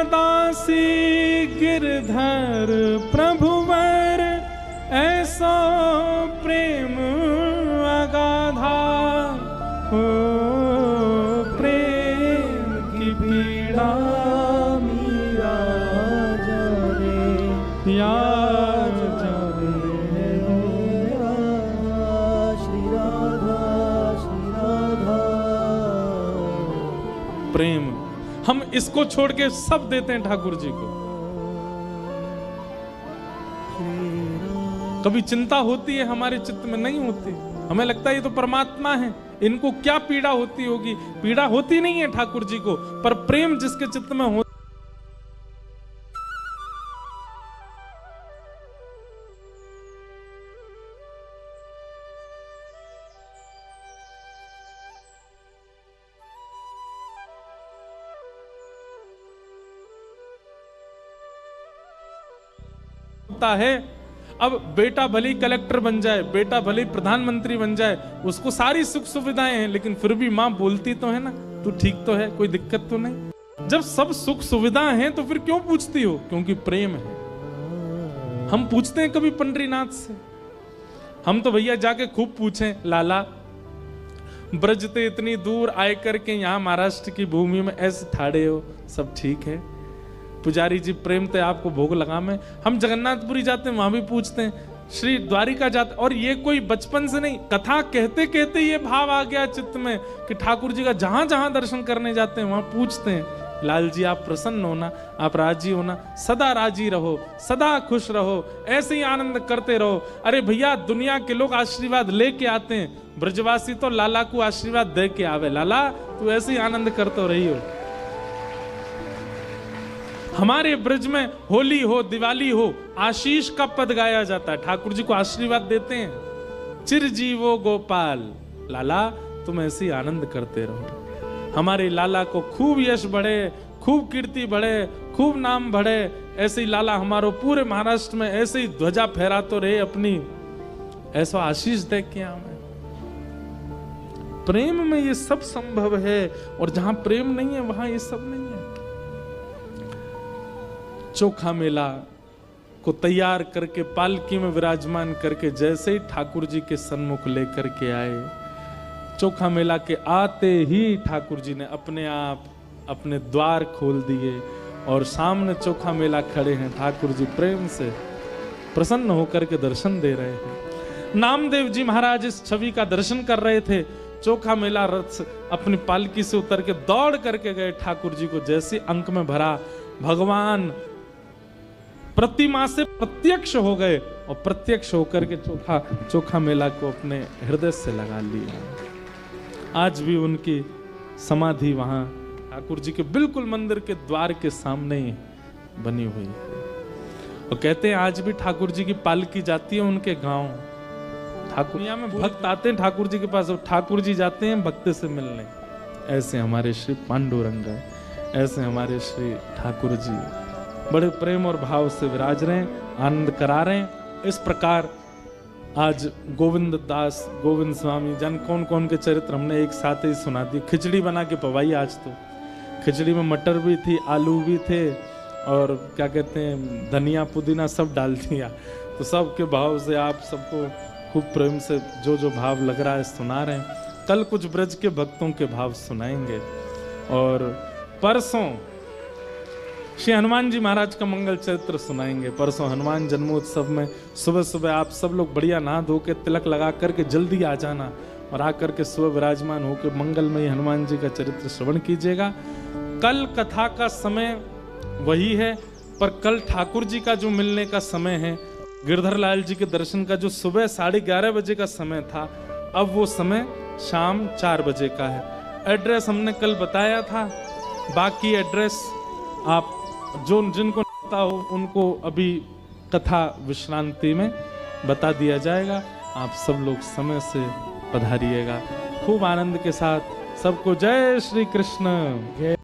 दासी गिरधर प्रभुवर, ऐसा प्रेम। हम इसको छोड़ के सब देते हैं ठाकुर जी को। कभी चिंता होती है हमारे चित्त में? नहीं होती। हमें लगता है ये तो परमात्मा है, इनको क्या पीड़ा होती होगी। पीड़ा होती नहीं है ठाकुर जी को, पर प्रेम जिसके चित्त में हो है। अब बेटा भले कलेक्टर बन जाए, बेटा भले प्रधानमंत्री बन जाए, उसको सारी सुख सुविधाएं हैं, लेकिन फिर भी मां बोलती तो है ना, तू ठीक तो है, कोई दिक्कत तो नहीं। जब सब सुख सुविधाएं हैं तो फिर क्यों पूछती हो? क्योंकि प्रेम है। हम पूछते हैं कभी पंडरीनाथ से? हम तो भैया जाके खूब पूछें, लाला ब्रज ते इतनी दूर आए करके यहाँ महाराष्ट्र की भूमि में ऐसे ठाड़े हो, सब ठीक है? पुजारी जी प्रेम ते आपको भोग लगा में। हम जगन्नाथपुरी जाते हैं, वहां भी पूछते हैं, श्री द्वारिका जाते, और ये कोई बचपन से नहीं, कथा कहते कहते ये भाव आ गया चित्त में कि ठाकुर जी का जहां जहां दर्शन करने जाते हैं वहां पूछते हैं, लाल जी आप प्रसन्न हो ना, आप राजी हो ना, सदा राजी रहो, सदा खुश रहो, ऐसे ही आनंद करते रहो। अरे भैया दुनिया के लोग आशीर्वाद लेके आते हैं, ब्रजवासी तो लाला को आशीर्वाद दे के आवे। लाला तू ऐसे ही आनंद करते रही हो। हमारे ब्रज में होली हो, दिवाली हो, आशीष का पद गाया जाता है, ठाकुर जी को आशीर्वाद देते हैं, चिरजीवो गोपाल, लाला तुम ऐसे ही आनंद करते रहो। हमारे लाला को खूब यश बढ़े, खूब कीर्ति बढ़े, खूब नाम बढ़े, ऐसे ही लाला हमारो पूरे महाराष्ट्र में ऐसे ही ध्वजा फहराते रहे अपनी, ऐसा आशीष दे के हमें। प्रेम में ये सब संभव है, और जहां प्रेम नहीं है वहां ये सब नहीं है। चोखा मेला को तैयार करके पालकी में विराजमान करके जैसे ही ठाकुर जी के सन्मुख लेकर के आए, चोखा मेला के आते ही ठाकुर जी ने अपने आप अपने द्वार खोल दिए और सामने चोखा मेला खड़े हैं। ठाकुर जी प्रेम से प्रसन्न होकर के दर्शन दे रहे हैं। नामदेव जी महाराज इस छवि का दर्शन कर रहे थे। चोखा मेला रथ अपनी पालकी से उतर के दौड़ करके गए ठाकुर जी को जैसे अंक में भरा। भगवान प्रतिमा से प्रत्यक्ष हो गए और प्रत्यक्ष होकर के चोखा मेला को अपने हृदय से लगा लिया। आज भी उनकी समाधि वहां ठाकुर जी के बिल्कुल मंदिर के द्वार के सामने ही बनी हुई है। और कहते हैं आज भी ठाकुर जी की पालकी जाती है उनके गांव। ठाकुर दुनिया में भक्त आते हैं ठाकुर जी के पास, और ठाकुर जी जाते हैं भक्त से मिलने। ऐसे हमारे श्री पांडुरंग है, ऐसे हमारे श्री ठाकुर जी बड़े प्रेम और भाव से विराज रहे हैं, आनंद करा रहे हैं। इस प्रकार आज गोविंद दास, गोविंद स्वामी, जन कौन कौन के चरित्र हमने एक साथ ही सुना दिए। खिचड़ी बना के पवाई आज तो। खिचड़ी में मटर भी थी, आलू भी थे, और क्या कहते हैं धनिया पुदीना सब डाल दिया। तो सबके भाव से आप सबको खूब प्रेम से जो जो भाव लग रहा है सुना रहे हैं। कल कुछ ब्रज के भक्तों के भाव सुनाएंगे, और परसों श्री हनुमान जी महाराज का मंगल चरित्र सुनाएंगे। परसों हनुमान जन्मोत्सव में सुबह सुबह आप सब लोग बढ़िया नहा धो के तिलक लगा करके जल्दी आ जाना, और आकर के सुबह विराजमान होकर मंगलमयी हनुमान जी का चरित्र श्रवण कीजिएगा। कल कथा का समय वही है, पर कल ठाकुर जी का जो मिलने का समय है, गिरधर लाल जी के दर्शन का जो सुबह 11:30 बजे का समय था, अब वो समय शाम 4 बजे का है। एड्रेस हमने कल बताया था, बाकी एड्रेस आप जो जिनको पता हो उनको अभी कथा विश्रांति में बता दिया जाएगा। आप सब लोग समय से पधारिएगा। खूब आनंद के साथ सबको जय श्री कृष्ण।